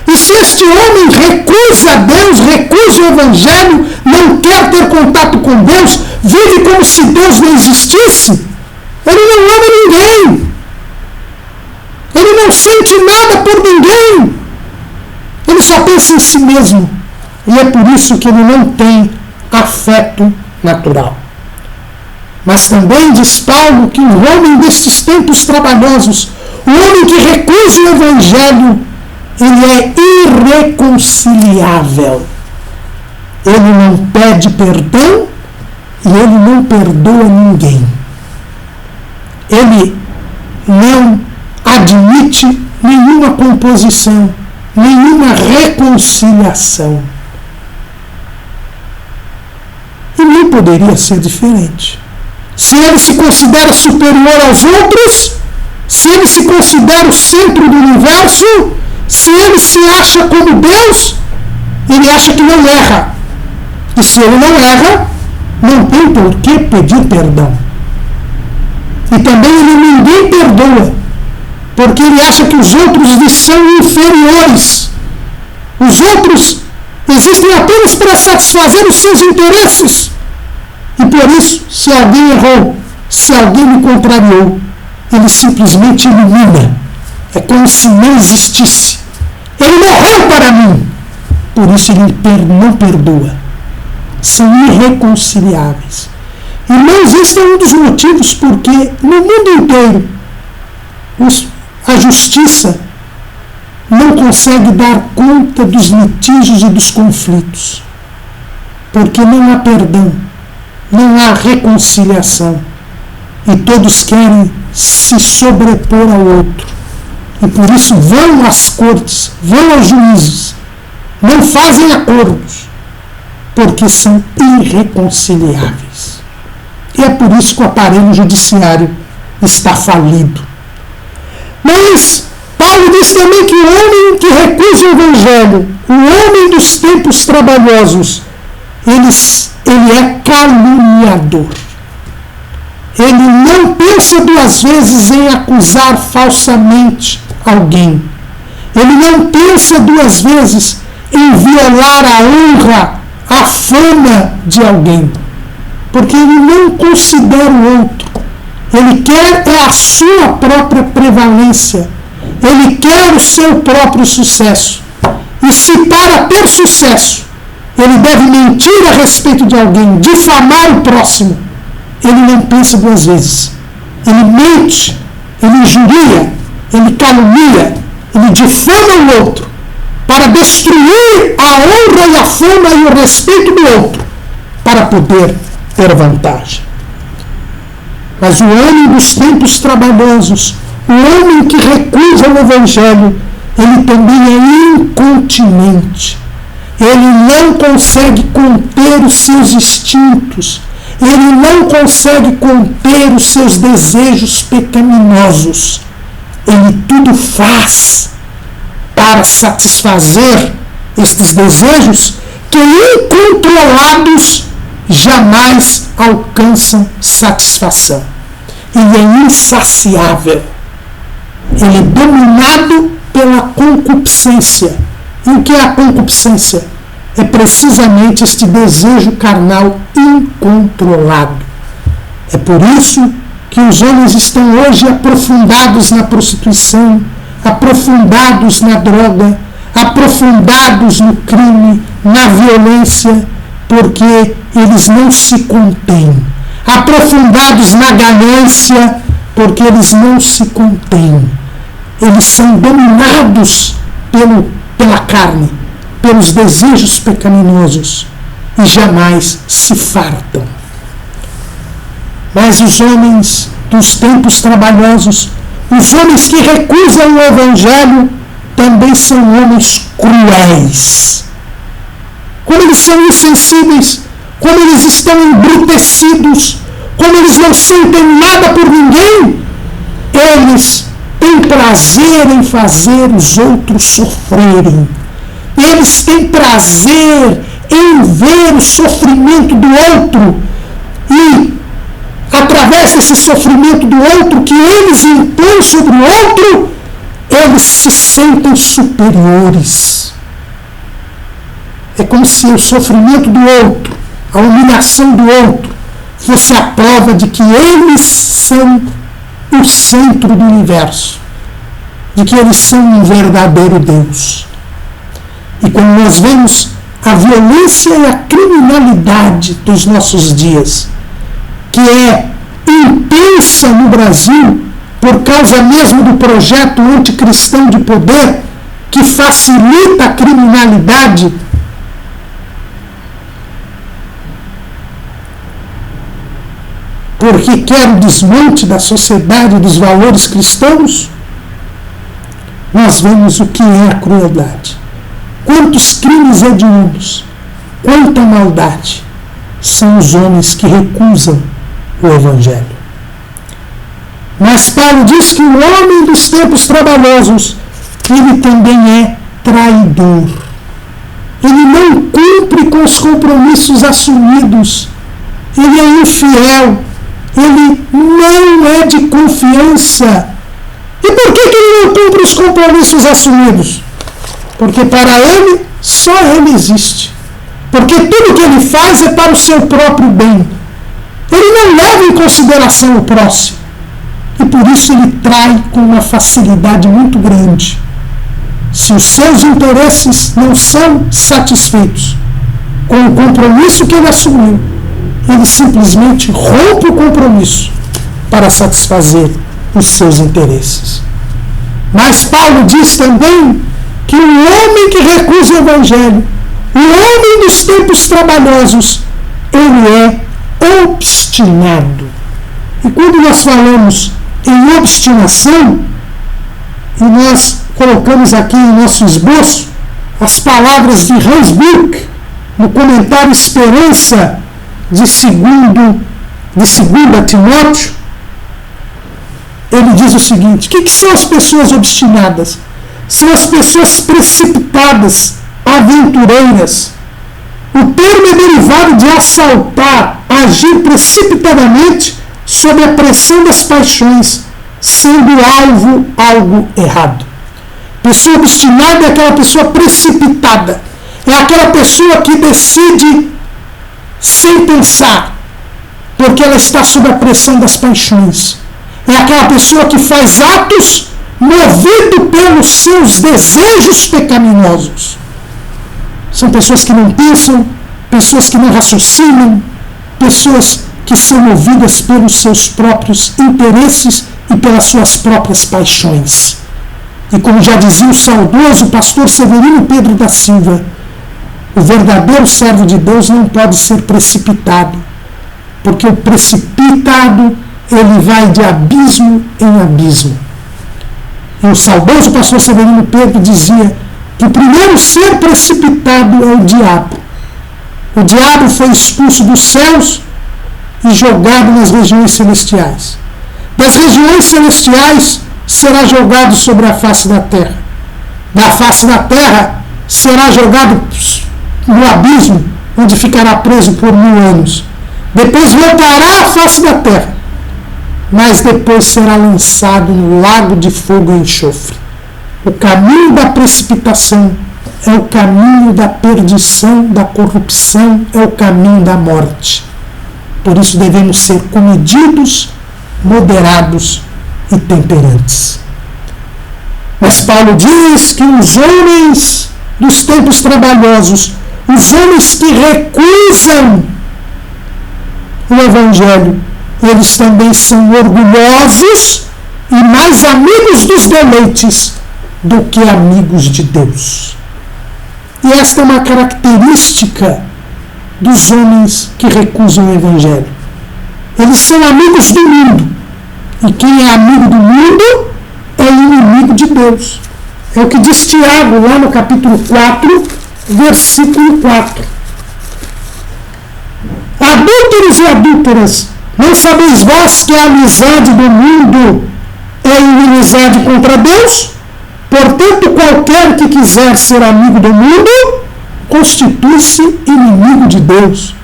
Speaker 1: E se este homem recusa Deus, recusa o Evangelho, não quer ter contato com Deus, vive como se Deus não existisse, ele não ama ninguém. Ele não sente nada por ninguém. Ele só pensa em si mesmo. E é por isso que ele não tem afeto natural. Mas também diz Paulo que o homem destes tempos trabalhosos, o homem que recusa o Evangelho, ele é irreconciliável. Ele não pede perdão e ele não perdoa ninguém. Ele não admite nenhuma composição, nenhuma reconciliação. E nem poderia ser diferente. Se ele se considera superior aos outros, se ele se considera o centro do universo, se ele se acha como Deus, ele acha que não erra. E se ele não erra, não tem por que pedir perdão. E também ele ninguém perdoa, porque ele acha que os outros lhe são inferiores. Os outros existem apenas para satisfazer os seus interesses. E por isso, se alguém errou, se alguém me contrariou, ele simplesmente elimina. É como se não existisse. Ele morreu para mim. Por isso ele não perdoa. São irreconciliáveis. Irmãos, esse é um dos motivos porque no mundo inteiro a justiça não consegue dar conta dos litígios e dos conflitos. Porque não há perdão, não há reconciliação. E todos querem se sobrepor ao outro. E por isso vão às cortes, vão aos juízes, não fazem acordos, porque são irreconciliáveis. E é por isso que o aparelho judiciário está falido. Mas Paulo diz também que o homem que recusa o Evangelho, o homem dos tempos trabalhosos, ele é caluniador. Ele não pensa duas vezes em acusar falsamente alguém. Ele não pensa duas vezes em violar a honra, a fama de alguém. Porque ele não considera o outro. Ele quer a sua própria prevalência. Ele quer o seu próprio sucesso. E se para ter sucesso, ele deve mentir a respeito de alguém, difamar o próximo, ele não pensa duas vezes. Ele mente, ele injuria, ele calunia, ele difama o outro para destruir a honra e a fama e o respeito do outro, para poder ter vantagem. Mas o homem dos tempos trabalhosos, o homem que recusa o Evangelho, ele também é incontinente. Ele não consegue conter os seus instintos. Ele não consegue conter os seus desejos pecaminosos. Ele tudo faz para satisfazer estes desejos que, incontrolados, jamais alcançam satisfação. Ele é insaciável. Ele é dominado pela concupiscência. E o que é a concupiscência? É precisamente este desejo carnal incontrolado. É por isso que os homens estão hoje aprofundados na prostituição, aprofundados na droga, aprofundados no crime, na violência, porque eles não se contêm. Aprofundados na ganância, porque eles não se contêm. Eles são dominados pela carne, pelos desejos pecaminosos, e jamais se fartam. Mas os homens dos tempos trabalhosos, Os homens que recusam o Evangelho também são homens cruéis. Como eles são insensíveis, como eles estão embrutecidos, como eles não sentem nada por ninguém, eles têm prazer em fazer os outros sofrerem. Eles têm prazer em ver o sofrimento do outro e, através desse sofrimento do outro que eles impõem sobre o outro, eles se sentem superiores. É como se o sofrimento do outro, a humilhação do outro, fosse a prova de que eles são o centro do universo, de que eles são um verdadeiro Deus. E quando nós vemos a violência e a criminalidade dos nossos dias, que é intensa no Brasil, por causa mesmo do projeto anticristão de poder, que facilita a criminalidade, porque quer o desmonte da sociedade e dos valores cristãos, nós vemos o que é a crueldade. Quantos crimes hediondos, quanta maldade são os homens que recusam o Evangelho. Mas Paulo diz que o homem dos tempos trabalhosos, ele também é traidor. Ele não cumpre com os compromissos assumidos. Ele é infiel. Ele não é de confiança. E por que ele não cumpre os compromissos assumidos? Porque para ele, só ele existe. Porque tudo que ele faz é para o seu próprio bem. Ele não leva em consideração o próximo. E por isso ele trai com uma facilidade muito grande. Se os seus interesses não são satisfeitos com o compromisso que ele assumiu, ele simplesmente rompe o compromisso para satisfazer os seus interesses. Mas Paulo diz também que o homem que recusa o Evangelho, o homem dos tempos trabalhosos, ele é obstinado. E quando nós falamos em obstinação, e nós colocamos aqui em nosso esboço as palavras de Hans Buch, no comentário Esperança de 2 Timóteo, ele diz o seguinte: o que são as pessoas obstinadas? São as pessoas precipitadas, aventureiras. O termo é derivado de assaltar, agir precipitadamente sob a pressão das paixões, sendo alvo algo errado. Pessoa obstinada é aquela pessoa precipitada. É aquela pessoa que decide sem pensar, porque ela está sob a pressão das paixões. É aquela pessoa que faz atos movido pelos seus desejos pecaminosos. São pessoas que não pensam, pessoas que não raciocinam, pessoas que são movidas pelos seus próprios interesses e pelas suas próprias paixões. E como já dizia o saudoso pastor Severino Pedro da Silva, o verdadeiro servo de Deus não pode ser precipitado, porque o precipitado, ele vai de abismo em abismo. E o saudoso pastor Severino Pedro dizia que o primeiro ser precipitado é o diabo. O diabo foi expulso dos céus e jogado nas regiões celestiais. Das regiões celestiais será jogado sobre a face da terra. Da face da terra será jogado no abismo, onde ficará preso por 1000 anos. Depois voltará à face da terra, mas depois será lançado no lago de fogo e enxofre. O caminho da precipitação é o caminho da perdição, da corrupção, é o caminho da morte. Por isso devemos ser comedidos, moderados e temperantes. Mas Paulo diz que os homens dos tempos trabalhosos, os homens que recusam o Evangelho, eles também são orgulhosos e mais amigos dos deleites do que amigos de Deus. E esta é uma característica dos homens que recusam o Evangelho. Eles são amigos do mundo. E quem é amigo do mundo é inimigo de Deus. É o que diz Tiago lá no capítulo 4, versículo 4. Adúlteros e adúlteras, não sabeis vós que a amizade do mundo é inimizade contra Deus? Portanto, qualquer que quiser ser amigo do mundo, constitui-se inimigo de Deus.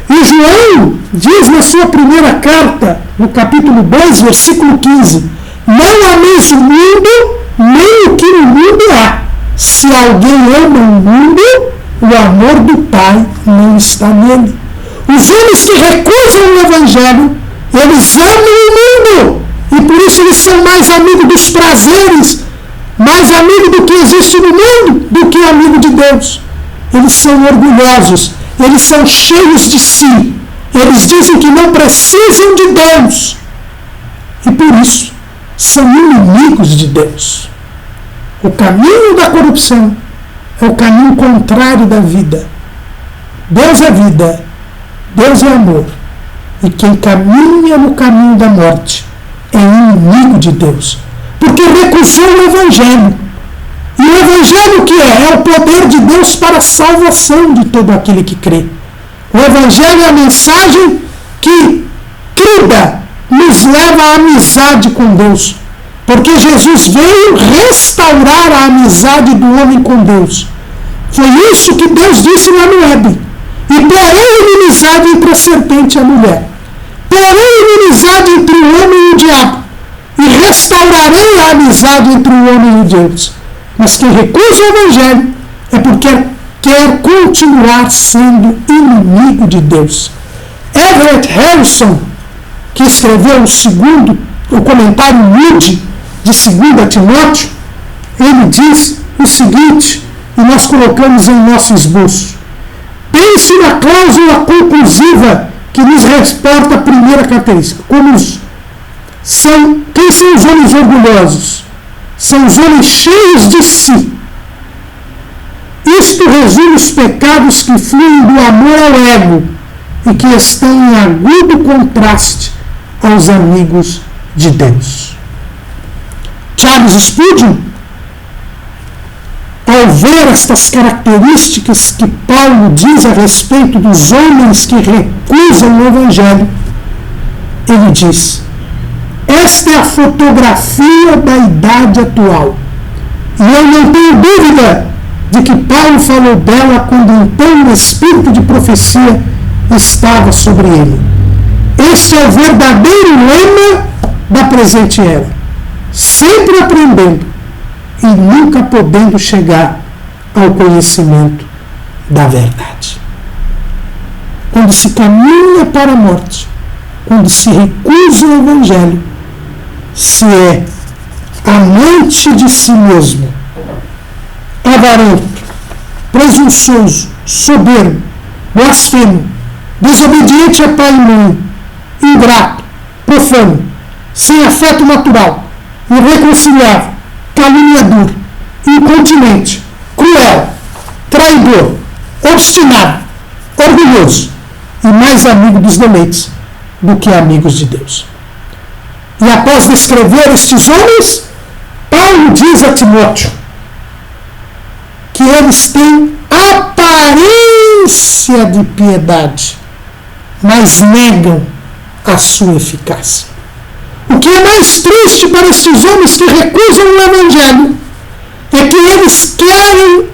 Speaker 1: E João diz na sua primeira carta, no capítulo 2, versículo 15, não ameis o mundo, nem o que no mundo há. Se alguém ama o mundo, o amor do Pai não está nele. Os homens que recusam o Evangelho, eles amam o mundo, e por isso eles são mais amigos dos prazeres, mais amigo do que existe no mundo, do que amigo de Deus. Eles são orgulhosos, eles são cheios de si, eles dizem que não precisam de Deus, e por isso são inimigos de Deus. O caminho da corrupção é o caminho contrário da vida. Deus é vida, Deus é amor, e quem caminha no caminho da morte é inimigo de Deus, porque recusou o Evangelho. E o Evangelho que é? É o poder de Deus para a salvação de todo aquele que crê. O Evangelho é a mensagem que crida nos leva à amizade com Deus, porque Jesus veio restaurar a amizade do homem com Deus. Foi isso que Deus disse lá no Éden. E porém inimizade entre a serpente e a mulher. Porém inimizade entre o homem e o diabo. E restaurarei a amizade entre o homem e Deus. Mas quem recusa o Evangelho é porque quer continuar sendo inimigo de Deus. Everett Harrison, que escreveu o comentário Moody de 2 Timóteo, ele diz o seguinte, e nós colocamos em nosso esboço. Pense na cláusula conclusiva que nos reporta a primeira característica. Quem são os homens orgulhosos? São os homens cheios de si. Isto resume os pecados que fluem do amor ao ego e que estão em agudo contraste aos amigos de Deus. Charles Spurgeon, ao ver estas características que Paulo diz a respeito dos homens que recusam o Evangelho, ele diz: esta é a fotografia da idade atual. E eu não tenho dúvida de que Paulo falou dela quando então o espírito de profecia estava sobre ele. Este é o verdadeiro lema da presente era. Sempre aprendendo e nunca podendo chegar ao conhecimento da verdade. Quando se caminha para a morte, quando se recusa o Evangelho, se é amante de si mesmo, avarento, presunçoso, soberbo, blasfemo, desobediente a pai e mãe, ingrato, profano, sem afeto natural, irreconciliável, caluniador, incontinente, cruel, traidor, obstinado, orgulhoso e mais amigo dos deleites do que amigos de Deus. E após descrever estes homens, Paulo diz a Timóteo que eles têm aparência de piedade, mas negam a sua eficácia. O que é mais triste para estes homens que recusam o Evangelho é que eles querem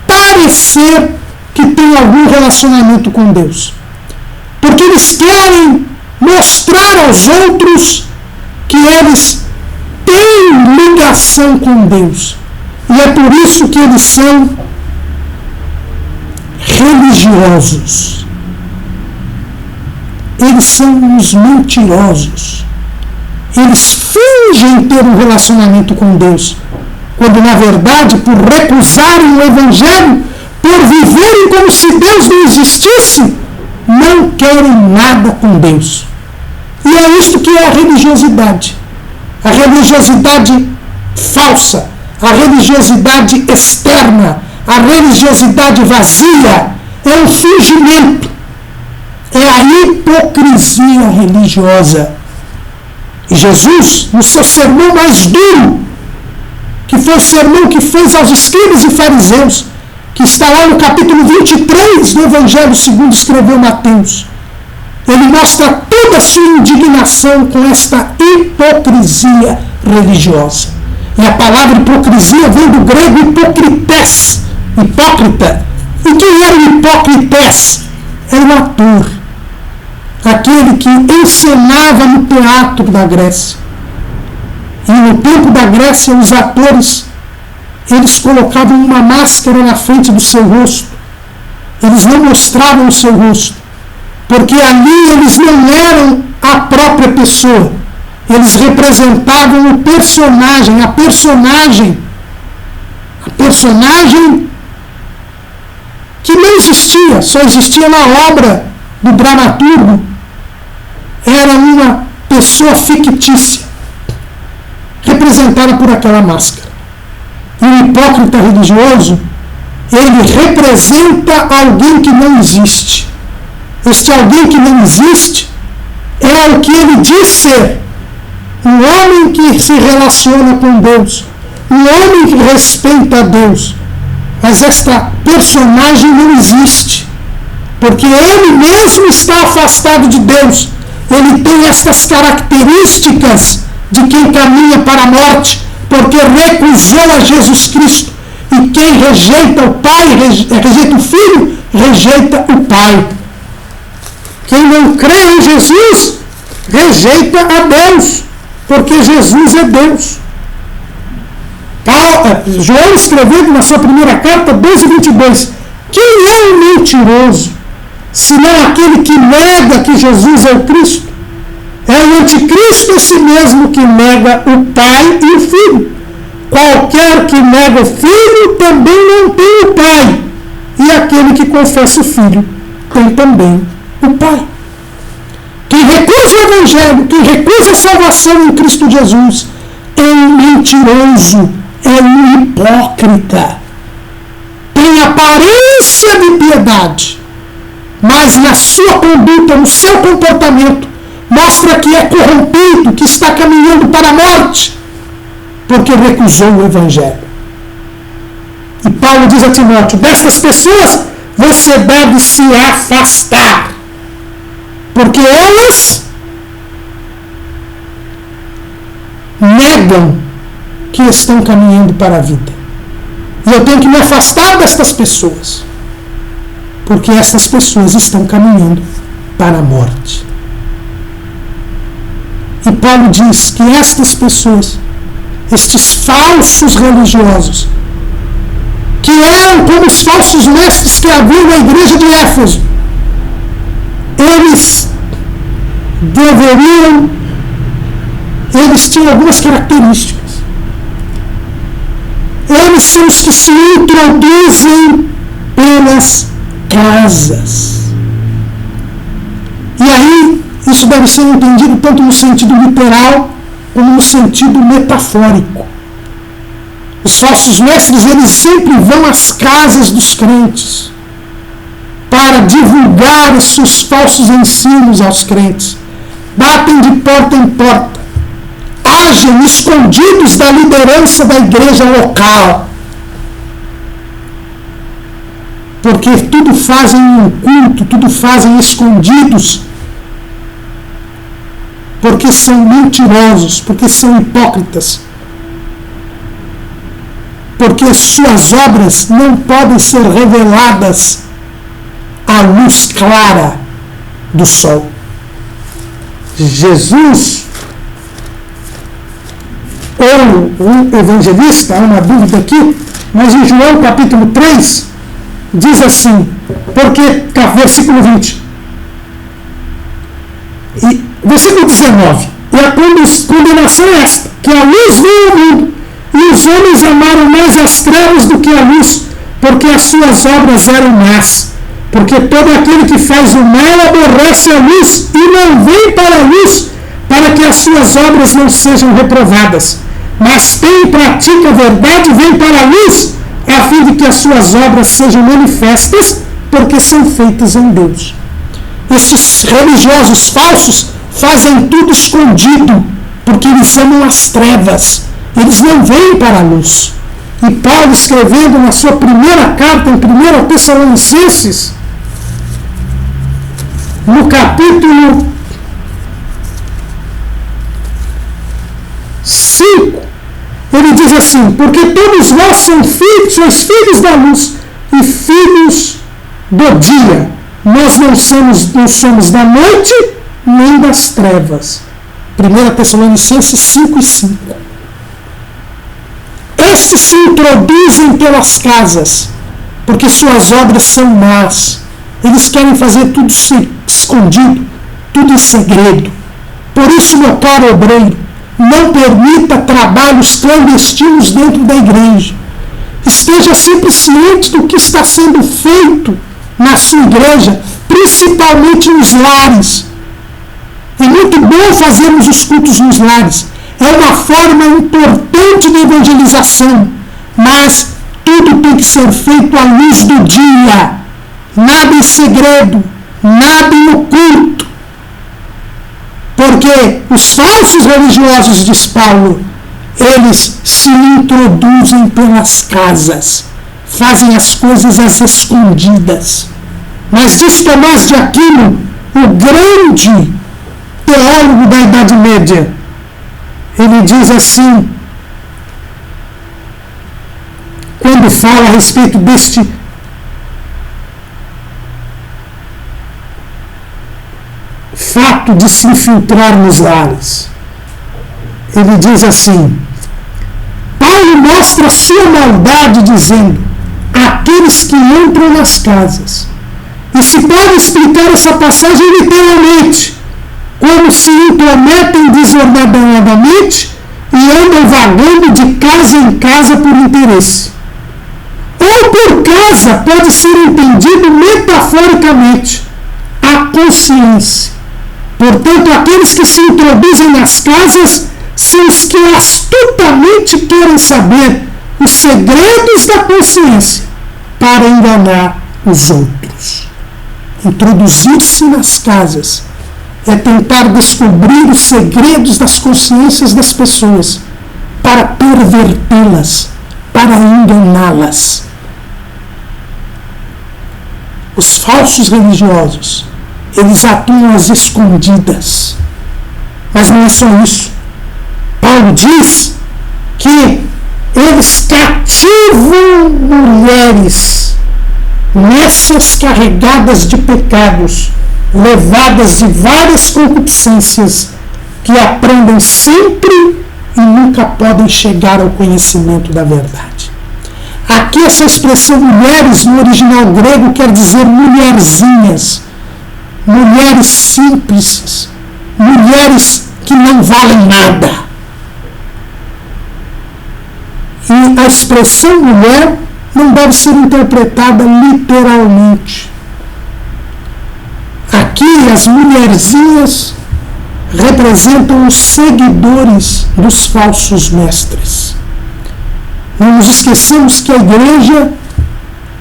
Speaker 1: parecer que têm algum relacionamento com Deus. Porque eles querem mostrar aos outros que eles têm ligação com Deus. E é por isso que eles são religiosos. Eles são os mentirosos. Eles fingem ter um relacionamento com Deus, quando na verdade, por recusarem o Evangelho, por viverem como se Deus não existisse, não querem nada com Deus. E é isto que é a religiosidade. A religiosidade falsa, a religiosidade externa, a religiosidade vazia, é um fingimento, é a hipocrisia religiosa. E Jesus, no seu sermão mais duro, que foi o sermão que fez aos escribas e fariseus, que está lá no capítulo 23 do Evangelho segundo escreveu Mateus, ele mostra toda a sua indignação com esta hipocrisia religiosa. E a palavra hipocrisia vem do grego hipokrites, hipócrita. E quem era o hipócrites? Era um ator, aquele que encenava no teatro da Grécia. E no tempo da Grécia, os atores, eles colocavam uma máscara na frente do seu rosto. Eles não mostravam o seu rosto, porque ali eles não eram a própria pessoa. Eles representavam o personagem, a personagem que não existia, só existia na obra do dramaturgo. Era uma pessoa fictícia, representada por aquela máscara. E o hipócrita religioso, ele representa alguém que não existe. Este alguém que não existe é o que ele diz ser. Um homem que se relaciona com Deus, um homem que respeita a Deus. Mas esta personagem não existe, porque ele mesmo está afastado de Deus. Ele tem estas características de quem caminha para a morte, porque recusou a Jesus Cristo. E quem rejeita o Pai, rejeita o Filho, rejeita o Pai. Quem não crê em Jesus, rejeita a Deus, porque Jesus é Deus. João escrevendo na sua primeira carta, 2:22, quem é o mentiroso, senão aquele que nega que Jesus é o Cristo? É o anticristo esse mesmo que nega o Pai e o Filho. Qualquer que nega o Filho também não tem o Pai, e aquele que confessa o Filho tem também o Pai. Quem recusa o Evangelho, quem recusa a salvação em Cristo Jesus, é um mentiroso, é um hipócrita. Tem aparência de piedade, mas na sua conduta, no seu comportamento, mostra que é corrompido, que está caminhando para a morte, porque recusou o Evangelho. E Paulo diz a Timóteo, destas pessoas você deve se afastar, porque elas negam que estão caminhando para a vida. E eu tenho que me afastar destas pessoas, porque estas pessoas estão caminhando para a morte. E Paulo diz que estas pessoas, estes falsos religiosos, que eram como os falsos mestres que haviam na igreja de Éfeso, eles tinham algumas características. Eles são os que se introduzem pelas casas. E aí, isso deve ser entendido tanto no sentido literal como no sentido metafórico. Os falsos mestres, eles sempre vão às casas dos crentes para divulgar os seus falsos ensinos aos crentes. Batem de porta em porta, agem escondidos da liderança da igreja local, porque tudo fazem em um culto, tudo fazem escondidos, porque são mentirosos, porque são hipócritas, porque suas obras não podem ser reveladas à luz clara do sol. Jesus, ou um evangelista, há uma dúvida aqui, mas em João capítulo 3, diz assim, porque, versículo 20, e versículo 19, e a condenação é esta, que a luz veio ao mundo, e os homens amaram mais as trevas do que a luz, porque as suas obras eram más. Porque todo aquele que faz o mal aborrece a luz e não vem para a luz, para que as suas obras não sejam reprovadas. Mas quem pratica a verdade vem para a luz, a fim de que as suas obras sejam manifestas, porque são feitas em Deus. Estes religiosos falsos fazem tudo escondido, porque eles amam as trevas, eles não vêm para a luz. E Paulo, escrevendo na sua primeira carta, em 1 Tessalonicenses, no capítulo 5, ele diz assim: porque todos vós sois filhos da luz e filhos do dia. Nós não somos da noite nem das trevas. 1 Tessalonicenses 5 e 5. Estes se introduzem pelas casas, porque suas obras são más. Eles querem fazer tudo escondido, tudo em segredo. Por isso, meu caro obreiro, não permita trabalhos clandestinos dentro da igreja. Esteja sempre ciente do que está sendo feito na sua igreja, principalmente nos lares. É muito bom fazermos os cultos nos lares. É uma forma importante de evangelização, mas tudo tem que ser feito à luz do dia. Nada em segredo, nada em oculto. Porque os falsos religiosos, diz Paulo, eles se introduzem pelas casas, fazem as coisas às escondidas. Mas diz Tomás de Aquino, o grande teólogo da Idade Média, ele diz assim, quando fala a respeito deste fato de se infiltrar nos lares. Ele diz assim: Paulo mostra a sua maldade dizendo: aqueles que entram nas casas. E se pode explicar essa passagem literalmente, como se intrometem desordenadamente e andam vagando de casa em casa por interesse. Ou por casa pode ser entendido metaforicamente a consciência. Portanto, aqueles que se introduzem nas casas são os que astutamente querem saber os segredos da consciência para enganar os outros. Introduzir-se nas casas é tentar descobrir os segredos das consciências das pessoas para pervertê-las, para enganá-las. Os falsos religiosos, eles atuam às escondidas. Mas não é só isso. Paulo diz que eles cativam mulheres nessas carregadas de pecados, levadas de várias concupiscências, que aprendem sempre e nunca podem chegar ao conhecimento da verdade. Aqui essa expressão mulheres no original grego quer dizer mulherzinhas, mulheres simples, mulheres que não valem nada. E a expressão mulher não deve ser interpretada literalmente. Aqui as mulherzinhas representam os seguidores dos falsos mestres. Não nos esqueçamos que a igreja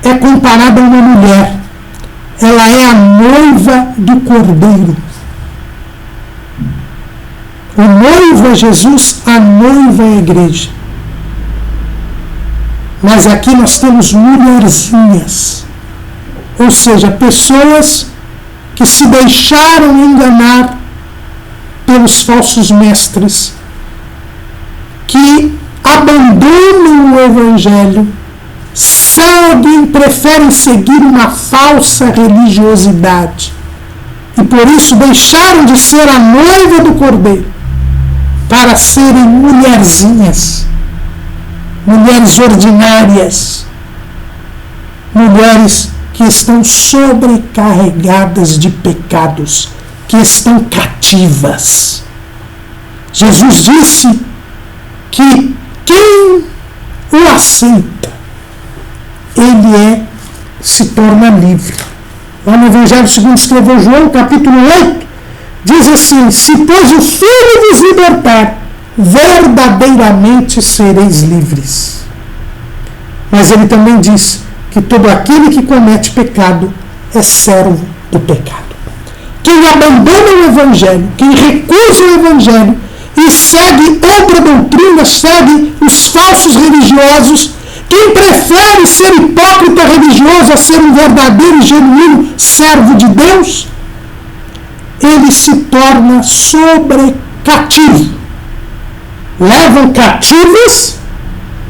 Speaker 1: é comparada a uma mulher. Ela é a noiva do Cordeiro. O noivo é Jesus, a noiva é a igreja. Mas aqui nós temos mulherzinhas, ou seja, pessoas que se deixaram enganar pelos falsos mestres, que abandonam o Evangelho, preferem seguir uma falsa religiosidade e por isso deixaram de ser a noiva do Cordeiro para serem mulherzinhas, mulheres ordinárias, mulheres que estão sobrecarregadas de pecados, que estão cativas. Jesus disse que quem o aceita, ele se torna livre. Lá no Evangelho segundo escreveu João, capítulo 8, diz assim: se pois o Filho vos libertar, verdadeiramente sereis livres. Mas ele também diz que todo aquele que comete pecado é servo do pecado. Quem abandona o Evangelho, quem recusa o Evangelho, e segue outra doutrina, segue os falsos religiosos, quem prefere ser hipócrita religioso a ser um verdadeiro e genuíno servo de Deus, ele se torna sobrecativo. Levam cativas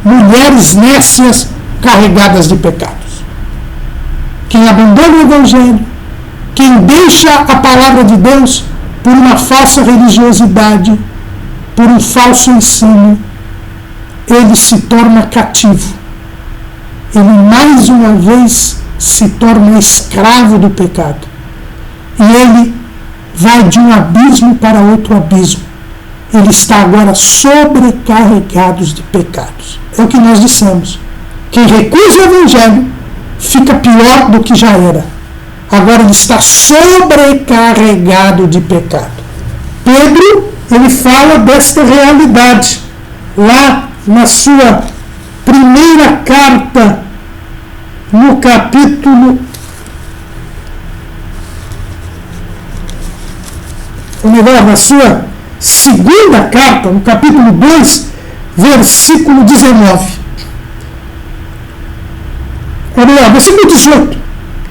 Speaker 1: mulheres nécias carregadas de pecados. Quem abandona o Evangelho, quem deixa a palavra de Deus por uma falsa religiosidade, por um falso ensino, ele se torna cativo. Ele mais uma vez se torna escravo do pecado. E ele vai de um abismo para outro abismo. Ele está agora sobrecarregado de pecados. É o que nós dissemos. Quem recusa o Evangelho fica pior do que já era. Agora ele está sobrecarregado de pecado. Pedro, ele fala desta realidade lá na sua primeira carta, no capítulo, ou melhor, na sua segunda carta, no capítulo 2, versículo 19. Ou melhor, versículo 18.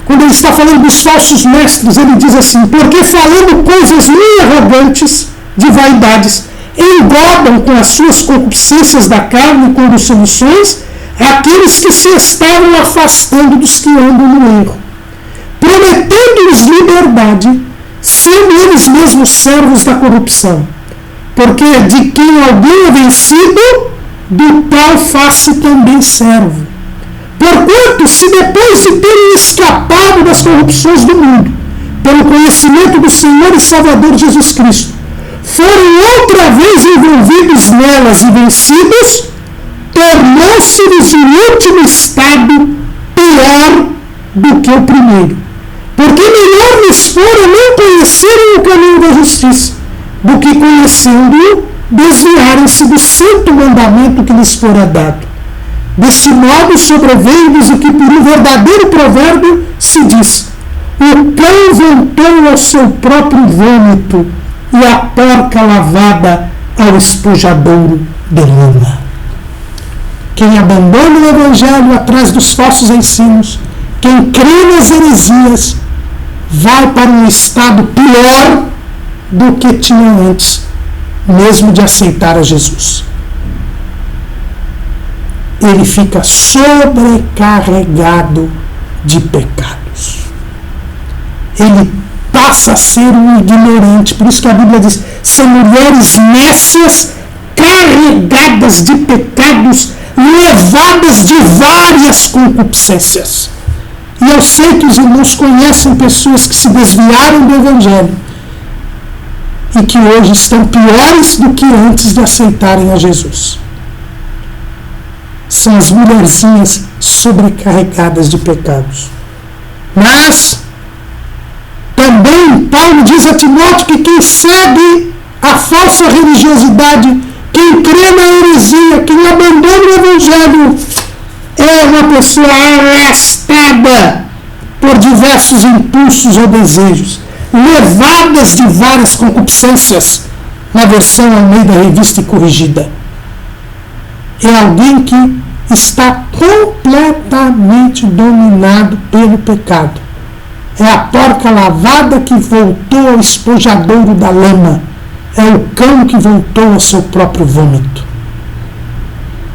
Speaker 1: Quando ele está falando dos falsos mestres, ele diz assim: porque falando coisas muito arrogantes, de vaidades, engodam com as suas concupiscências da carne e com dissoluções aqueles que se estavam afastando dos que andam no erro, prometendo-lhes liberdade, sendo eles mesmos servos da corrupção. Porque de quem alguém é vencido, do tal faz-se também servo. Porquanto, se depois de terem escapado das corrupções do mundo, pelo conhecimento do Senhor e Salvador Jesus Cristo, foram outra vez envolvidos nelas e vencidos, tornou-se-lhes o último estado pior do que o primeiro. Porque melhor lhes fora não conhecerem o caminho da justiça, do que conhecendo-o, desviarem-se do santo mandamento que lhes fora dado. Deste modo sobreveio-lhes o que por um verdadeiro provérbio se diz: o cão voltou ao seu próprio vômito, e a porca lavada ao espojadouro de lama. Quem abandona o Evangelho atrás dos falsos ensinos, quem crê nas heresias, vai para um estado pior do que tinha antes, mesmo de aceitar a Jesus. Ele fica sobrecarregado de pecados. Ele passa a ser um ignorante. Por isso que a Bíblia diz: são mulheres nécias, carregadas de pecados, levadas de várias concupiscências. E eu sei que os irmãos conhecem pessoas que se desviaram do Evangelho e que hoje estão piores do que antes de aceitarem a Jesus. São as mulherzinhas sobrecarregadas de pecados. Mas também Paulo diz a Timóteo que quem segue a falsa religiosidade, quem crê na heresia, quem abandona o Evangelho, é uma pessoa arrastada por diversos impulsos ou desejos, levadas de várias concupiscências, na versão Almeida Revista e Corrigida. É alguém que está completamente dominado pelo pecado. É a porca lavada que voltou ao espojadouro da lama. É o cão que voltou ao seu próprio vômito.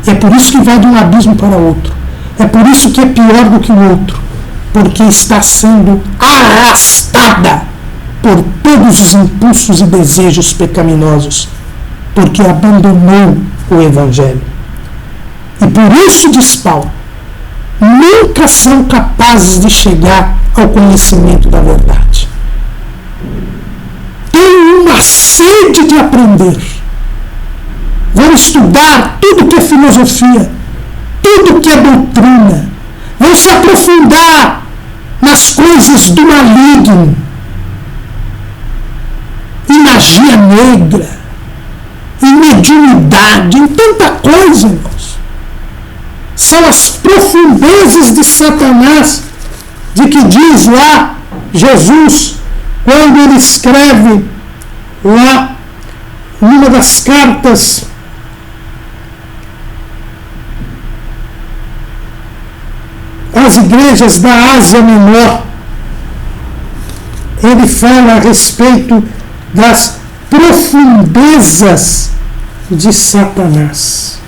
Speaker 1: E é por isso que vai de um abismo para outro. É por isso que é pior do que o outro. Porque está sendo arrastada por todos os impulsos e desejos pecaminosos. Porque abandonou o Evangelho. E por isso, diz Paulo, nunca são capazes de chegar ao conhecimento da verdade. Tem uma sede de aprender. Vão estudar tudo que é filosofia, tudo que é doutrina. Vão se aprofundar nas coisas do maligno, em magia negra, em mediunidade, em tanta coisa, irmãos. São as profundezas de Satanás, de que diz lá Jesus, quando ele escreve lá numa das cartas às igrejas da Ásia Menor, ele fala a respeito das profundezas de Satanás.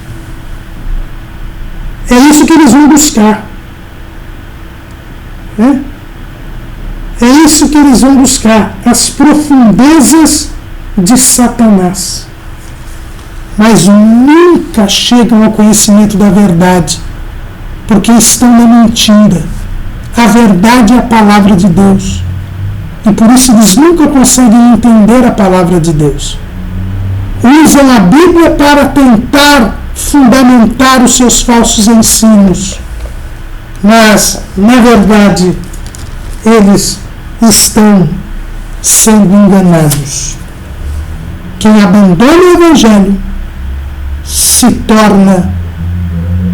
Speaker 1: É isso que eles vão buscar. É isso que eles vão buscar, as profundezas de Satanás. Mas nunca chegam ao conhecimento da verdade, porque estão na mentira. A verdade é a palavra de Deus. E por isso eles nunca conseguem entender a palavra de Deus. Usam a Bíblia para tentar fundamentar os seus falsos ensinos. Mas, na verdade, eles estão sendo enganados. Quem abandona o Evangelho se torna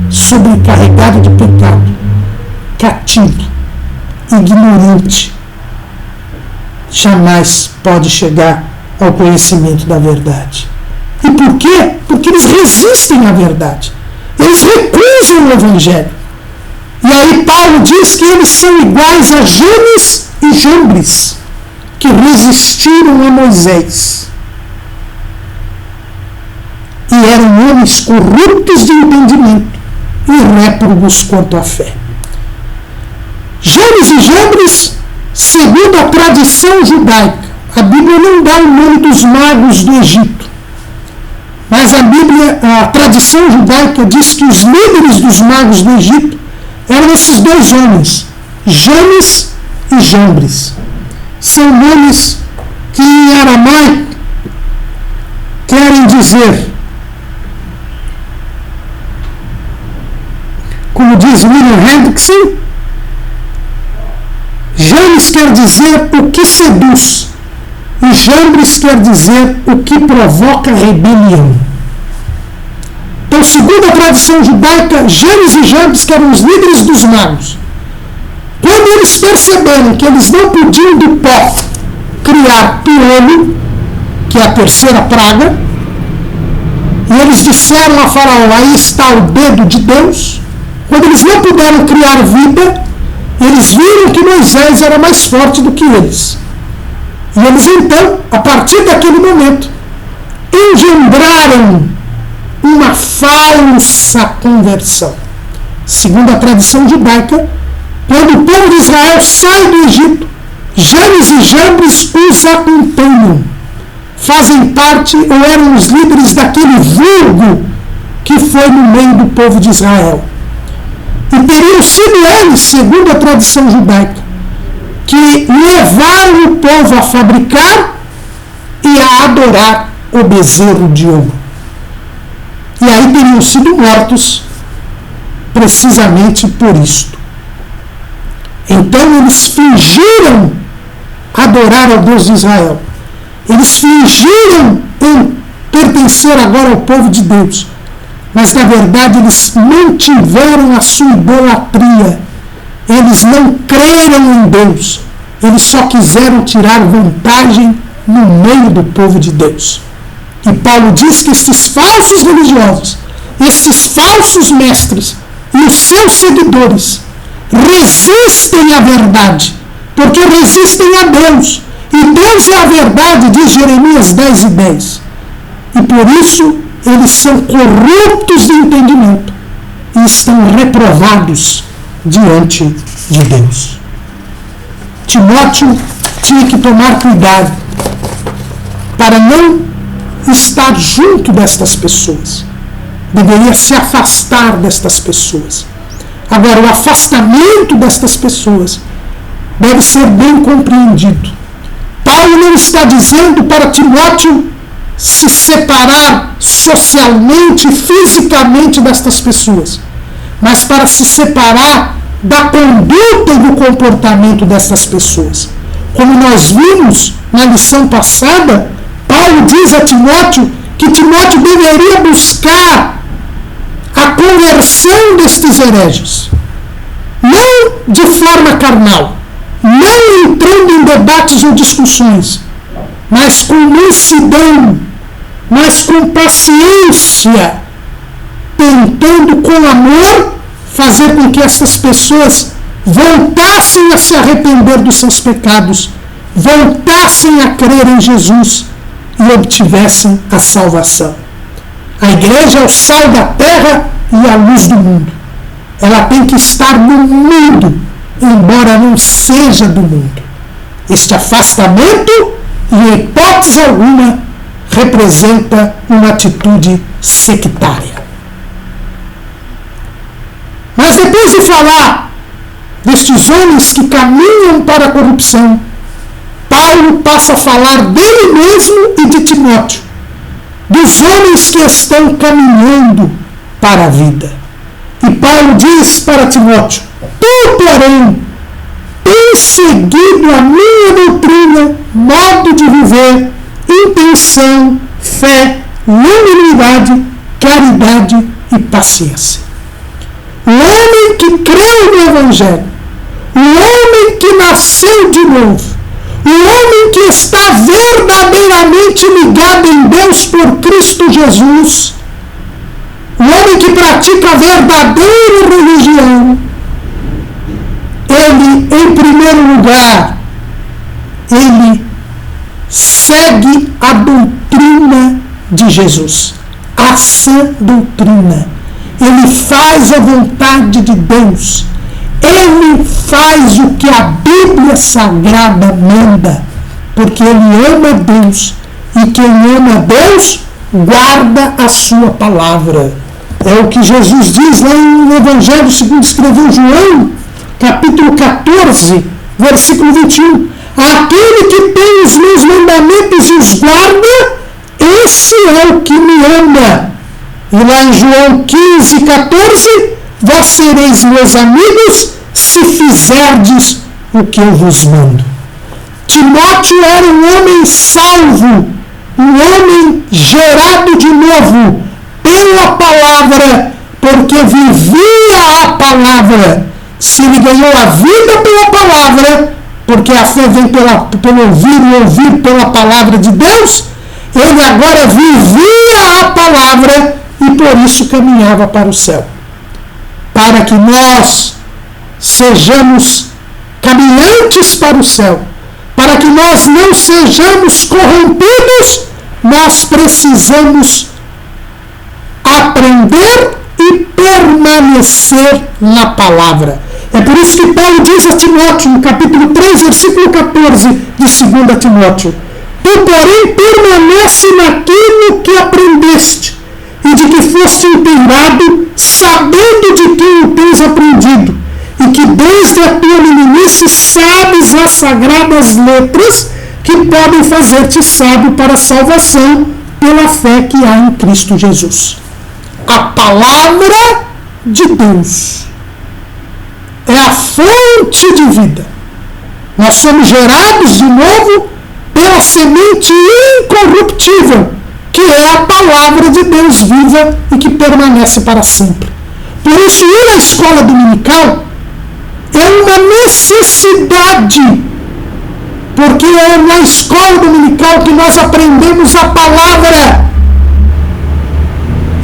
Speaker 1: sobrecarregado de pecado, cativo, ignorante. Jamais pode chegar ao conhecimento da verdade. E por quê? Porque eles resistem à verdade. Eles recusam o Evangelho. E aí Paulo diz que eles são iguais a Janes e Jambres, que resistiram a Moisés. E eram homens corruptos de entendimento e réprobos quanto à fé. Janes e Jambres, segundo a tradição judaica, a Bíblia não dá o nome dos magos do Egito, mas a tradição judaica diz que os líderes dos magos do Egito eram esses dois homens, Janes e Jambres. São nomes que em aramaico querem dizer, como diz William Hendrickson, Janes quer dizer o que seduz, e Jambres quer dizer o que provoca rebelião. Então, segundo a tradição judaica, Janes e Jambres, que eram os líderes dos magos, quando eles perceberam que eles não podiam do pó criar piolho, que é a terceira praga, e eles disseram a Faraó, aí está o dedo de Deus. Quando eles não puderam criar vida, eles viram que Moisés era mais forte do que eles. E eles então, a partir daquele momento, engendraram uma falsa conversão. Segundo a tradição judaica, quando o povo de Israel sai do Egito, Janes e Jambres os acompanham, fazem parte ou eram os líderes daquele vulgo que foi no meio do povo de Israel. E teriam sido eles, segundo a tradição judaica, que levaram o povo a fabricar e a adorar o bezerro de ouro. E aí teriam sido mortos precisamente por isto. Então eles fingiram adorar ao Deus de Israel. Eles fingiram pertencer agora ao povo de Deus. Mas na verdade eles mantiveram a sua idolatria. Eles não creram em Deus. Eles só quiseram tirar vantagem no meio do povo de Deus. E Paulo diz que esses falsos religiosos, esses falsos mestres e os seus seguidores resistem à verdade, porque resistem a Deus. E Deus é a verdade, diz Jeremias 10:10. E por isso eles são corruptos de entendimento e estão reprovados diante de Deus. Timóteo tinha que tomar cuidado para não estar junto destas pessoas. Deveria se afastar destas pessoas. Agora, o afastamento destas pessoas deve ser bem compreendido. Paulo não está dizendo para Timóteo se separar socialmente e fisicamente destas pessoas, mas para se separar da conduta e do comportamento destas pessoas. Como nós vimos na lição passada, Paulo diz a Timóteo que Timóteo deveria buscar a conversão destes hereges, não de forma carnal, não entrando em debates ou discussões, mas com mansidão, mas com paciência, tentando com amor fazer com que essas pessoas voltassem a se arrepender dos seus pecados, voltassem a crer em Jesus e obtivessem a salvação. A igreja é o sal da terra e a luz do mundo. Ela tem que estar no mundo, embora não seja do mundo. Este afastamento, em hipótese alguma, representa uma atitude sectária. Mas depois de falar destes homens que caminham para a corrupção, Paulo passa a falar dele mesmo e de Timóteo, dos homens que estão caminhando para a vida. E Paulo diz para Timóteo: tu, porém, tens seguido a minha doutrina, modo de viver, intenção, fé, longanimidade, caridade e paciência. O homem que creu no Evangelho, o homem que nasceu de novo, o homem que está verdadeiramente ligado em Deus por Cristo Jesus, o homem que pratica a verdadeira religião, ele, em primeiro lugar, ele segue a doutrina de Jesus, a sã doutrina. Ele faz a vontade de Deus. Ele faz o que a Bíblia Sagrada manda, porque ele ama Deus, e quem ama Deus guarda a sua palavra. É o que Jesus diz lá no Evangelho segundo escreveu João, capítulo 14, versículo 21. Aquele que tem os meus mandamentos e os guarda, esse é o que me ama. E lá em João 15, 14, vós sereis meus amigos se fizerdes o que eu vos mando. Timóteo era um homem salvo, um homem gerado de novo pela palavra, porque vivia a palavra. Se ele ganhou a vida pela palavra, porque a fé vem pelo ouvir e ouvir pela palavra de Deus, ele agora vivia a palavra e por isso caminhava para o céu. Para que nós sejamos caminhantes para o céu, para que nós não sejamos corrompidos, nós precisamos aprender e permanecer na palavra. É por isso que Paulo diz a Timóteo, no capítulo 3, versículo 14 de 2 Timóteo: tu, porém, permanece naquilo que aprendeste e de que foste inteirado, sabendo de quem o tens aprendido, e que desde a tua meninice sabes as sagradas letras que podem fazer-te sábio para a salvação pela fé que há em Cristo Jesus. A palavra de Deus é a fonte de vida. Nós somos gerados de novo pela semente incorruptível, que é a palavra de Deus viva e que permanece para sempre. Por isso, ir à escola dominical é uma necessidade, porque é na escola dominical que nós aprendemos a palavra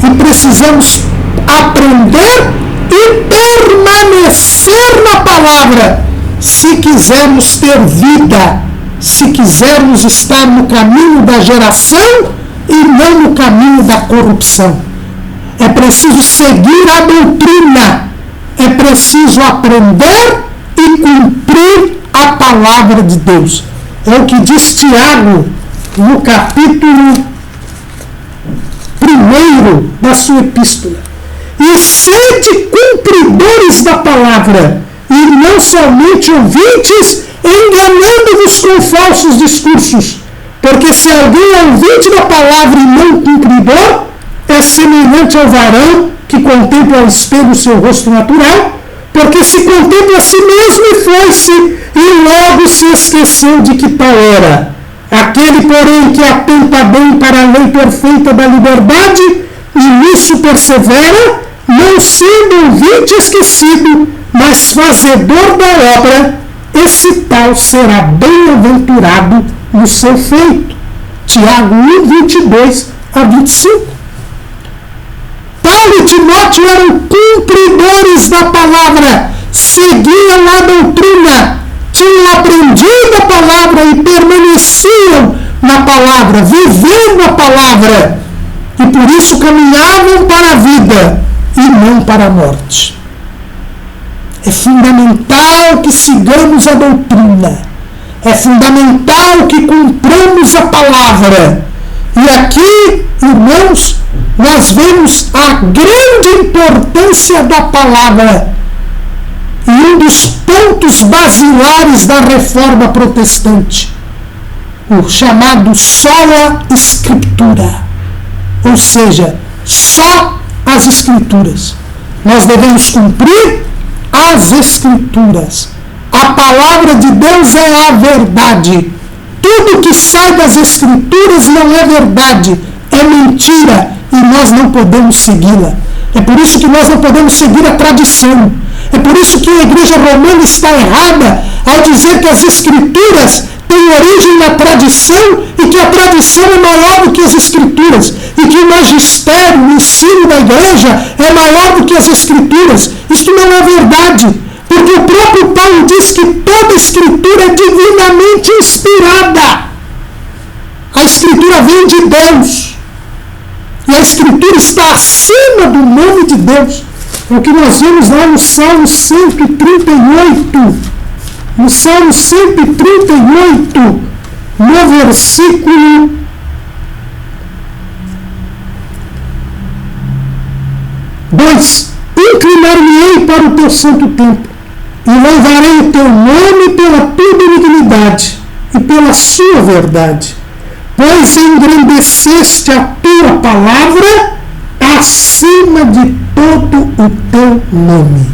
Speaker 1: e precisamos aprender e permanecer na palavra se quisermos ter vida, se quisermos estar no caminho da geração e não no caminho da corrupção. É preciso seguir a doutrina, é preciso aprender e cumprir a palavra de Deus. É o que diz Tiago no capítulo 1 da sua epístola. E sede cumpridores da palavra, e não somente ouvintes, enganando-vos com falsos discursos. Porque se alguém é ouvinte da palavra e não cumpridor, é semelhante ao varão que contempla ao espelho o seu rosto natural, porque se contempla a si mesmo e foi-se, e logo se esqueceu de que tal era. Aquele, porém, que atenta bem para a lei perfeita da liberdade, e nisso persevera, não sendo ouvinte esquecido, mas fazedor da obra, esse tal será bem-aventurado no seu feito. Tiago 1, 22 a 25. Paulo e Timóteo eram cumpridores da palavra, seguiam a doutrina, tinham aprendido a palavra e permaneciam na palavra, vivendo a palavra, e por isso caminhavam para a vida e não para a morte. É fundamental que sigamos a doutrina, é fundamental que cumpramos a palavra. E aqui, irmãos, nós vemos a grande importância da palavra e um dos pontos basilares da reforma protestante, o chamado sola scriptura, ou seja, só as escrituras. Nós devemos cumprir as escrituras. A palavra de Deus é a verdade. Tudo que sai das escrituras não é verdade, é mentira, e nós não podemos segui-la. É por isso que nós não podemos seguir a tradição. É por isso que a Igreja Romana está errada ao dizer que as escrituras têm origem na tradição e que a tradição é maior do que as escrituras, e que o magistério, o ensino da igreja é maior do que as escrituras. Isto não é verdade, porque o próprio Paulo diz que toda escritura é divinamente inspirada. A escritura vem de Deus, e a escritura está acima do nome de Deus. O que nós vemos lá no Salmo 138, no Salmo 138, no versículo 2: inclinar-me-ei para o teu santo templo, e louvarei o teu nome pela tua benignidade e pela sua verdade, pois engrandeceste a tua palavra acima de todo o teu nome.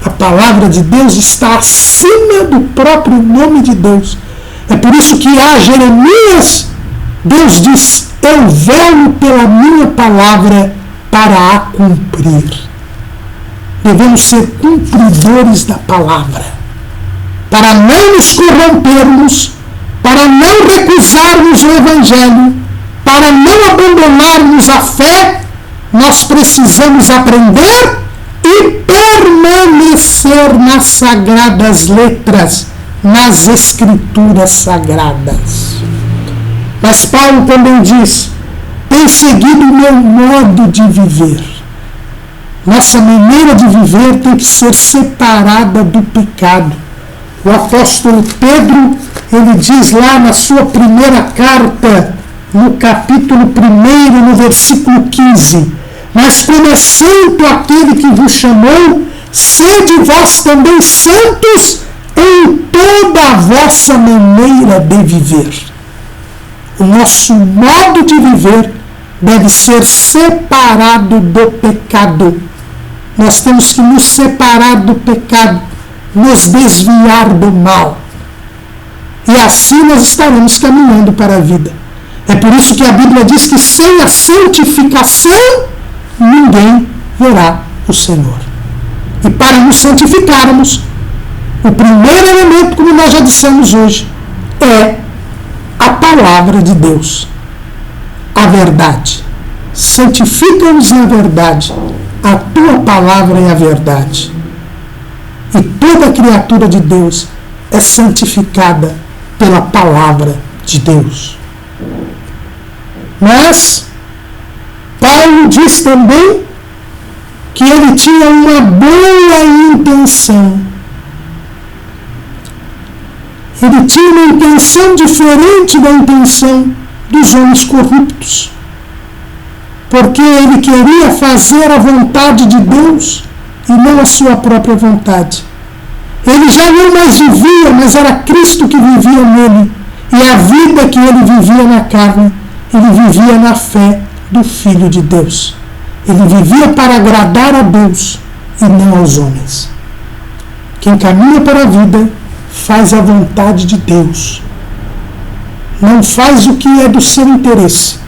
Speaker 1: A palavra de Deus está acima do próprio nome de Deus. É por isso que a Jeremias, Deus diz: eu velo pela minha palavra para a cumprir. Devemos ser cumpridores da palavra, para não nos corrompermos, para não recusarmos o Evangelho, para não abandonarmos a fé. Nós precisamos aprender e permanecer nas sagradas letras, nas escrituras sagradas. Mas Paulo também diz: tem seguido o meu modo de viver. Nossa maneira de viver tem que ser separada do pecado. O apóstolo Pedro, ele diz lá na sua primeira carta, no capítulo 1, no versículo 15: mas como é santo aquele que vos chamou, sede vós também santos em toda a vossa maneira de viver. O nosso modo de viver deve ser separado do pecado. Nós temos que nos separar do pecado, nos desviar do mal. E assim nós estaremos caminhando para a vida. É por isso que a Bíblia diz que sem a santificação, ninguém verá o Senhor. E para nos santificarmos, o primeiro elemento, como nós já dissemos hoje, é a palavra de Deus, a verdade. Santifica-nos na verdade. A tua palavra é a verdade. E toda criatura de Deus é santificada pela palavra de Deus. Mas Paulo diz também que ele tinha uma boa intenção. Ele tinha uma intenção diferente da intenção dos homens corruptos, porque ele queria fazer a vontade de Deus e não a sua própria vontade. Ele já não mais vivia, mas era Cristo que vivia nele, e a vida que ele vivia na carne, ele vivia na fé do Filho de Deus. Ele vivia para agradar a Deus e não aos homens. Quem caminha para a vida faz a vontade de Deus. Não faz o que é do seu interesse,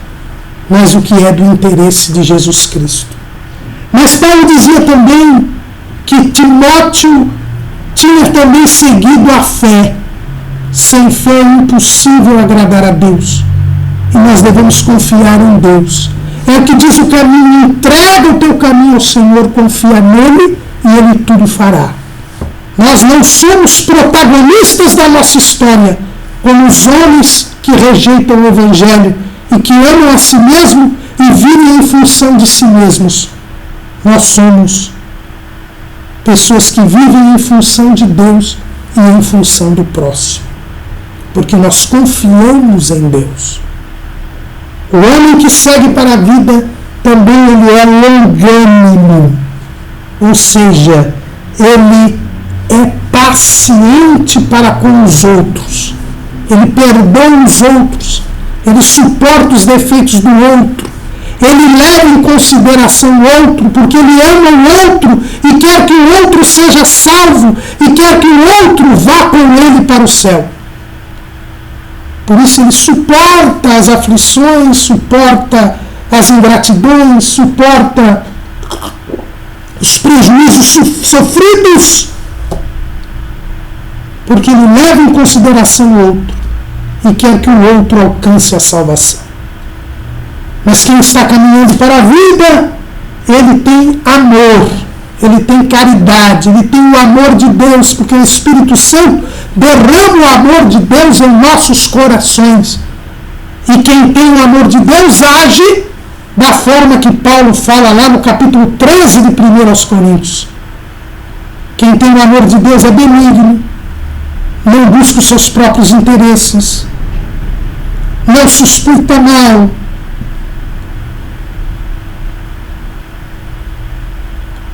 Speaker 1: mas o que é do interesse de Jesus Cristo. Mas Paulo dizia também que Timóteo tinha também seguido a fé. Sem fé é impossível agradar a Deus. nós devemos confiar em Deus. É o que diz o caminho: entrega o teu caminho ao Senhor, confia nele e ele tudo fará. Nós não somos protagonistas da nossa história, como os homens que rejeitam o Evangelho e que amam a si mesmo e vivem em função de si mesmos. Nós somos pessoas que vivem em função de Deus e em função do próximo, porque nós confiamos em Deus. O homem que segue para a vida também ele é longânimo, ou seja, ele é paciente para com os outros, ele perdoa os outros, ele suporta os defeitos do outro, ele leva em consideração o outro, porque ele ama o outro e quer que o outro seja salvo e quer que o outro vá com ele para o céu. Por isso ele suporta as aflições, suporta as ingratidões, suporta os prejuízos sofridos, porque ele leva em consideração o outro e quer que o outro alcance a salvação. Mas quem está caminhando para a vida, ele tem amor, ele tem caridade, ele tem o amor de Deus, porque o Espírito Santo derrama o amor de Deus em nossos corações. E quem tem o amor de Deus age da forma que Paulo fala lá no capítulo 13 de 1 aos Coríntios. Quem tem o amor de Deus é benigno, não busca os seus próprios interesses, não suspeita mal,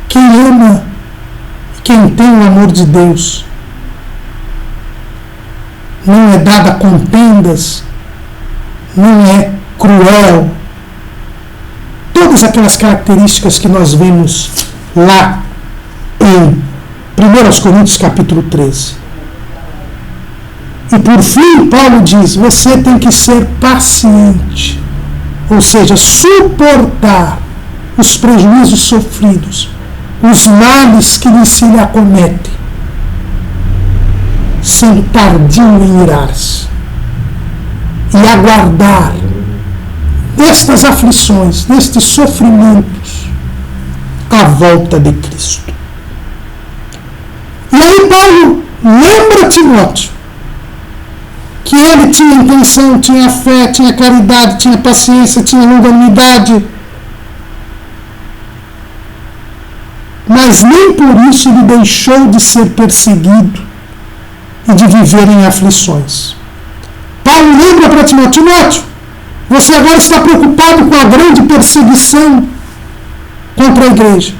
Speaker 1: quem ama, quem tem o amor de Deus, não é dado a contendas, não é cruel. Todas aquelas características que nós vemos lá em 1 Coríntios capítulo 13. E por fim, Paulo diz, você tem que ser paciente, ou seja, suportar os prejuízos sofridos, os males que se lhe acometem, sendo tardio em irar-se, e aguardar destas aflições, destes sofrimentos, a volta de Cristo. E aí Paulo lembra Timóteo que ele tinha intenção, tinha fé, tinha caridade, tinha paciência, tinha longanimidade, mas nem por isso ele deixou de ser perseguido e de viver em aflições. Paulo lembra para Timóteo, você agora está preocupado com a grande perseguição contra a igreja.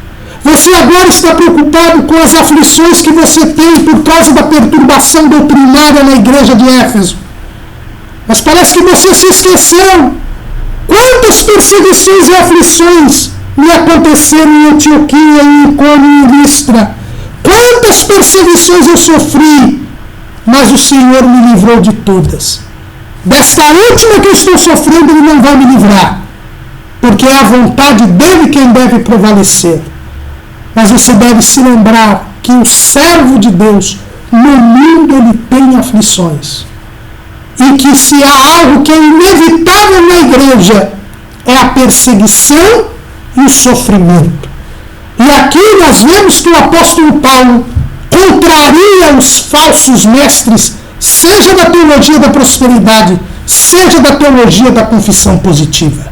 Speaker 1: Você agora está preocupado com as aflições que você tem por causa da perturbação doutrinária na igreja de Éfeso. Mas parece que você se esqueceu. Quantas perseguições e aflições me aconteceram em Antioquia, em Icônio e em Listra? Quantas perseguições eu sofri, mas o Senhor me livrou de todas. Desta última que eu estou sofrendo, Ele não vai me livrar, porque é a vontade dEle quem deve prevalecer. Mas você deve se lembrar que o servo de Deus, no mundo ele tem aflições. E que se há algo que é inevitável na igreja, é a perseguição e o sofrimento. E aqui nós vemos que o apóstolo Paulo contraria os falsos mestres, seja da teologia da prosperidade, seja da teologia da confissão positiva.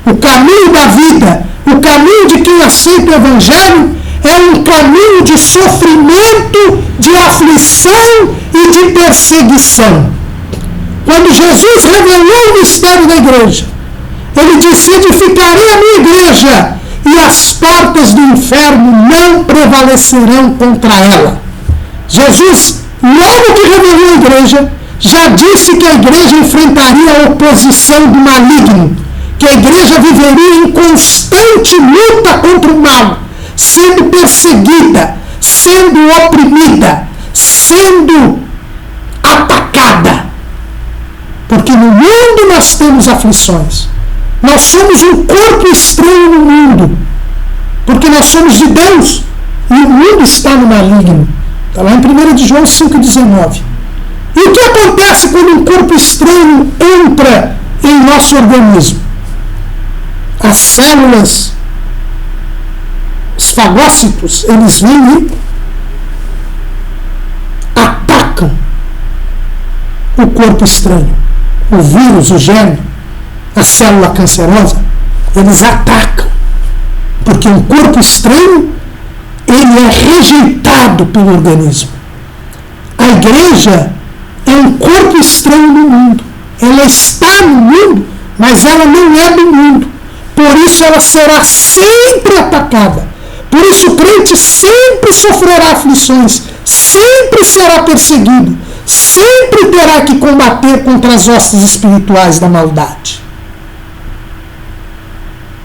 Speaker 1: O caminho da vida, o caminho de quem aceita o Evangelho, é um caminho de sofrimento, de aflição e de perseguição. Quando Jesus revelou o mistério da igreja, Ele disse, edificarei a minha igreja e as portas do inferno não prevalecerão contra ela. Jesus, logo que revelou a igreja, já disse que a igreja enfrentaria a oposição do maligno, que a igreja viveria em constante luta contra o mal, sendo perseguida, sendo oprimida, sendo atacada. Porque no mundo nós temos aflições. Nós somos um corpo estranho no mundo, porque nós somos de Deus e o mundo está no maligno. Está lá em 1 de João 5,19. E o que acontece quando um corpo estranho entra em nosso organismo. As células, os fagócitos, eles vêm e atacam o corpo estranho, o vírus, o gene, a célula cancerosa. Eles atacam, porque um corpo estranho, ele é rejeitado pelo organismo. A igreja é um corpo estranho no mundo. Ela está no mundo, mas ela não é do mundo. Por isso ela será sempre atacada. Por isso o crente sempre sofrerá aflições, sempre será perseguido, sempre terá que combater contra as hostes espirituais da maldade.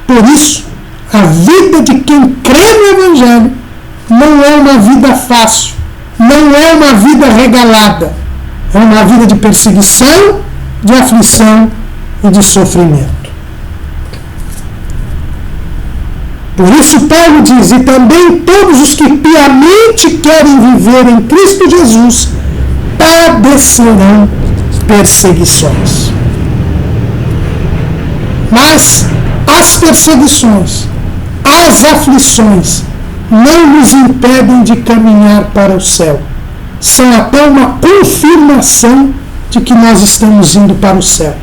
Speaker 1: Por isso, a vida de quem crê no Evangelho não é uma vida fácil, não é uma vida regalada. É uma vida de perseguição, de aflição e de sofrimento. Por isso Paulo diz, e também todos os que piamente querem viver em Cristo Jesus padecerão perseguições. Mas as perseguições, as aflições, não nos impedem de caminhar para o céu. São até uma confirmação de que nós estamos indo para o céu.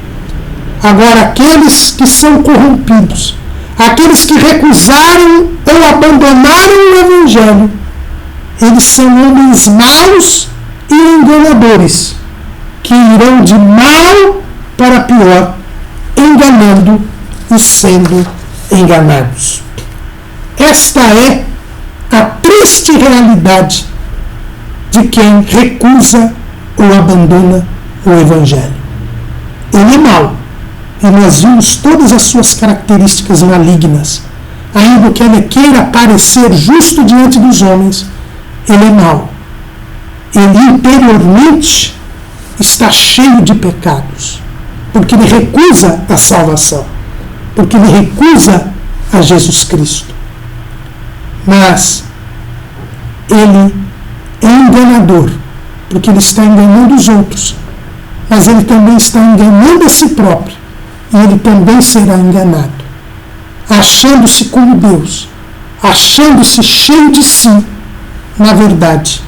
Speaker 1: Agora, aqueles que são corrompidos, aqueles que recusaram ou abandonaram o Evangelho, eles são homens maus e enganadores, que irão de mal para pior, enganando e sendo enganados. Esta é a triste realidade de quem recusa ou abandona o Evangelho. Ele é mau, e nós vimos todas as suas características malignas. Ainda que ele queira parecer justo diante dos homens, ele é mau. Ele interiormente está cheio de pecados, porque ele recusa a salvação, porque ele recusa a Jesus Cristo. Mas ele é enganador, porque ele está enganando os outros, mas ele também está enganando a si próprio, e ele também será enganado, achando-se como Deus, achando-se cheio de si. Na verdade,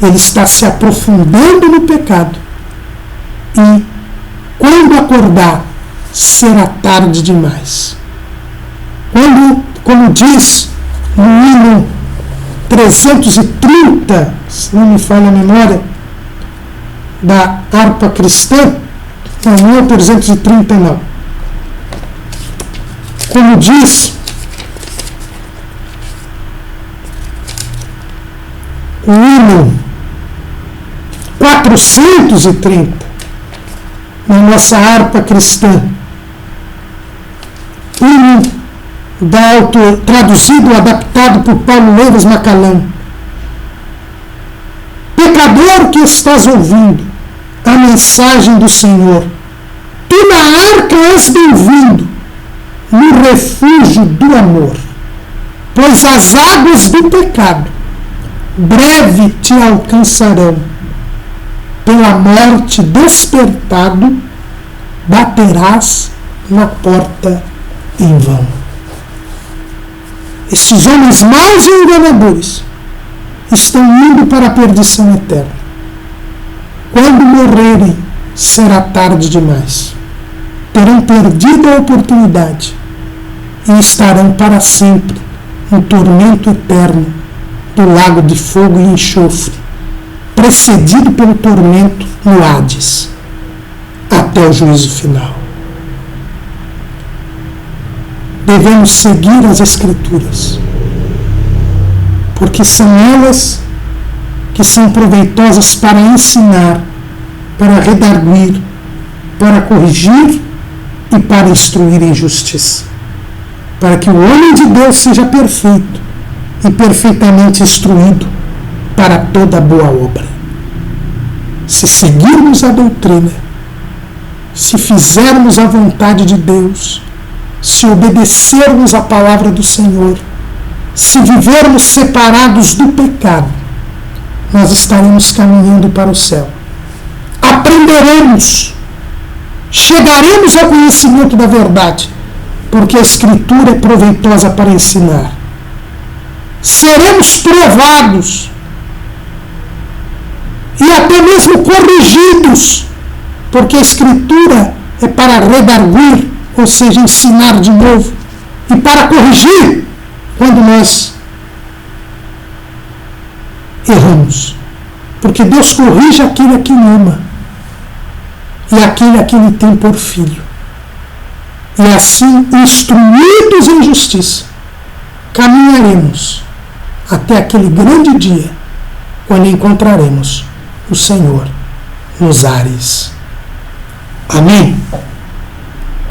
Speaker 1: ele está se aprofundando no pecado, e quando acordar, será tarde demais. Como diz no hino 330, se não me falha a memória, da harpa cristã, não é o 330 não. Como diz o hino 430, na nossa harpa cristã, hino traduzido, adaptado por Paulo Leves Macalão. Pecador que estás ouvindo a mensagem do Senhor, tu na arca és bem-vindo, no refúgio do amor, pois as águas do pecado breve te alcançarão. Pela morte despertado, baterás na porta em vão. Estes homens maus e enganadores estão indo para a perdição eterna. Quando morrerem, será tarde demais. Terão perdido a oportunidade e estarão para sempre no tormento eterno do lago de fogo e enxofre, precedido pelo tormento no Hades, até o juízo final. Devemos seguir as Escrituras, porque são elas que são proveitosas para ensinar, para redarguir, para corrigir e para instruir em justiça, para que o homem de Deus seja perfeito e perfeitamente instruído para toda boa obra. Se seguirmos a doutrina, se fizermos a vontade de Deus, se obedecermos a palavra do Senhor, se vivermos separados do pecado, nós estaremos caminhando para o céu. Aprenderemos, chegaremos ao conhecimento da verdade, porque a Escritura é proveitosa para ensinar. Seremos provados e até mesmo corrigidos, porque a Escritura é para redarguir, ou seja, ensinar de novo, e para corrigir quando nós erramos. Porque Deus corrige aquele a quem ama e aquele a quem ele tem por filho. E assim, instruídos em justiça, caminharemos até aquele grande dia, quando encontraremos o Senhor nos ares. Amém?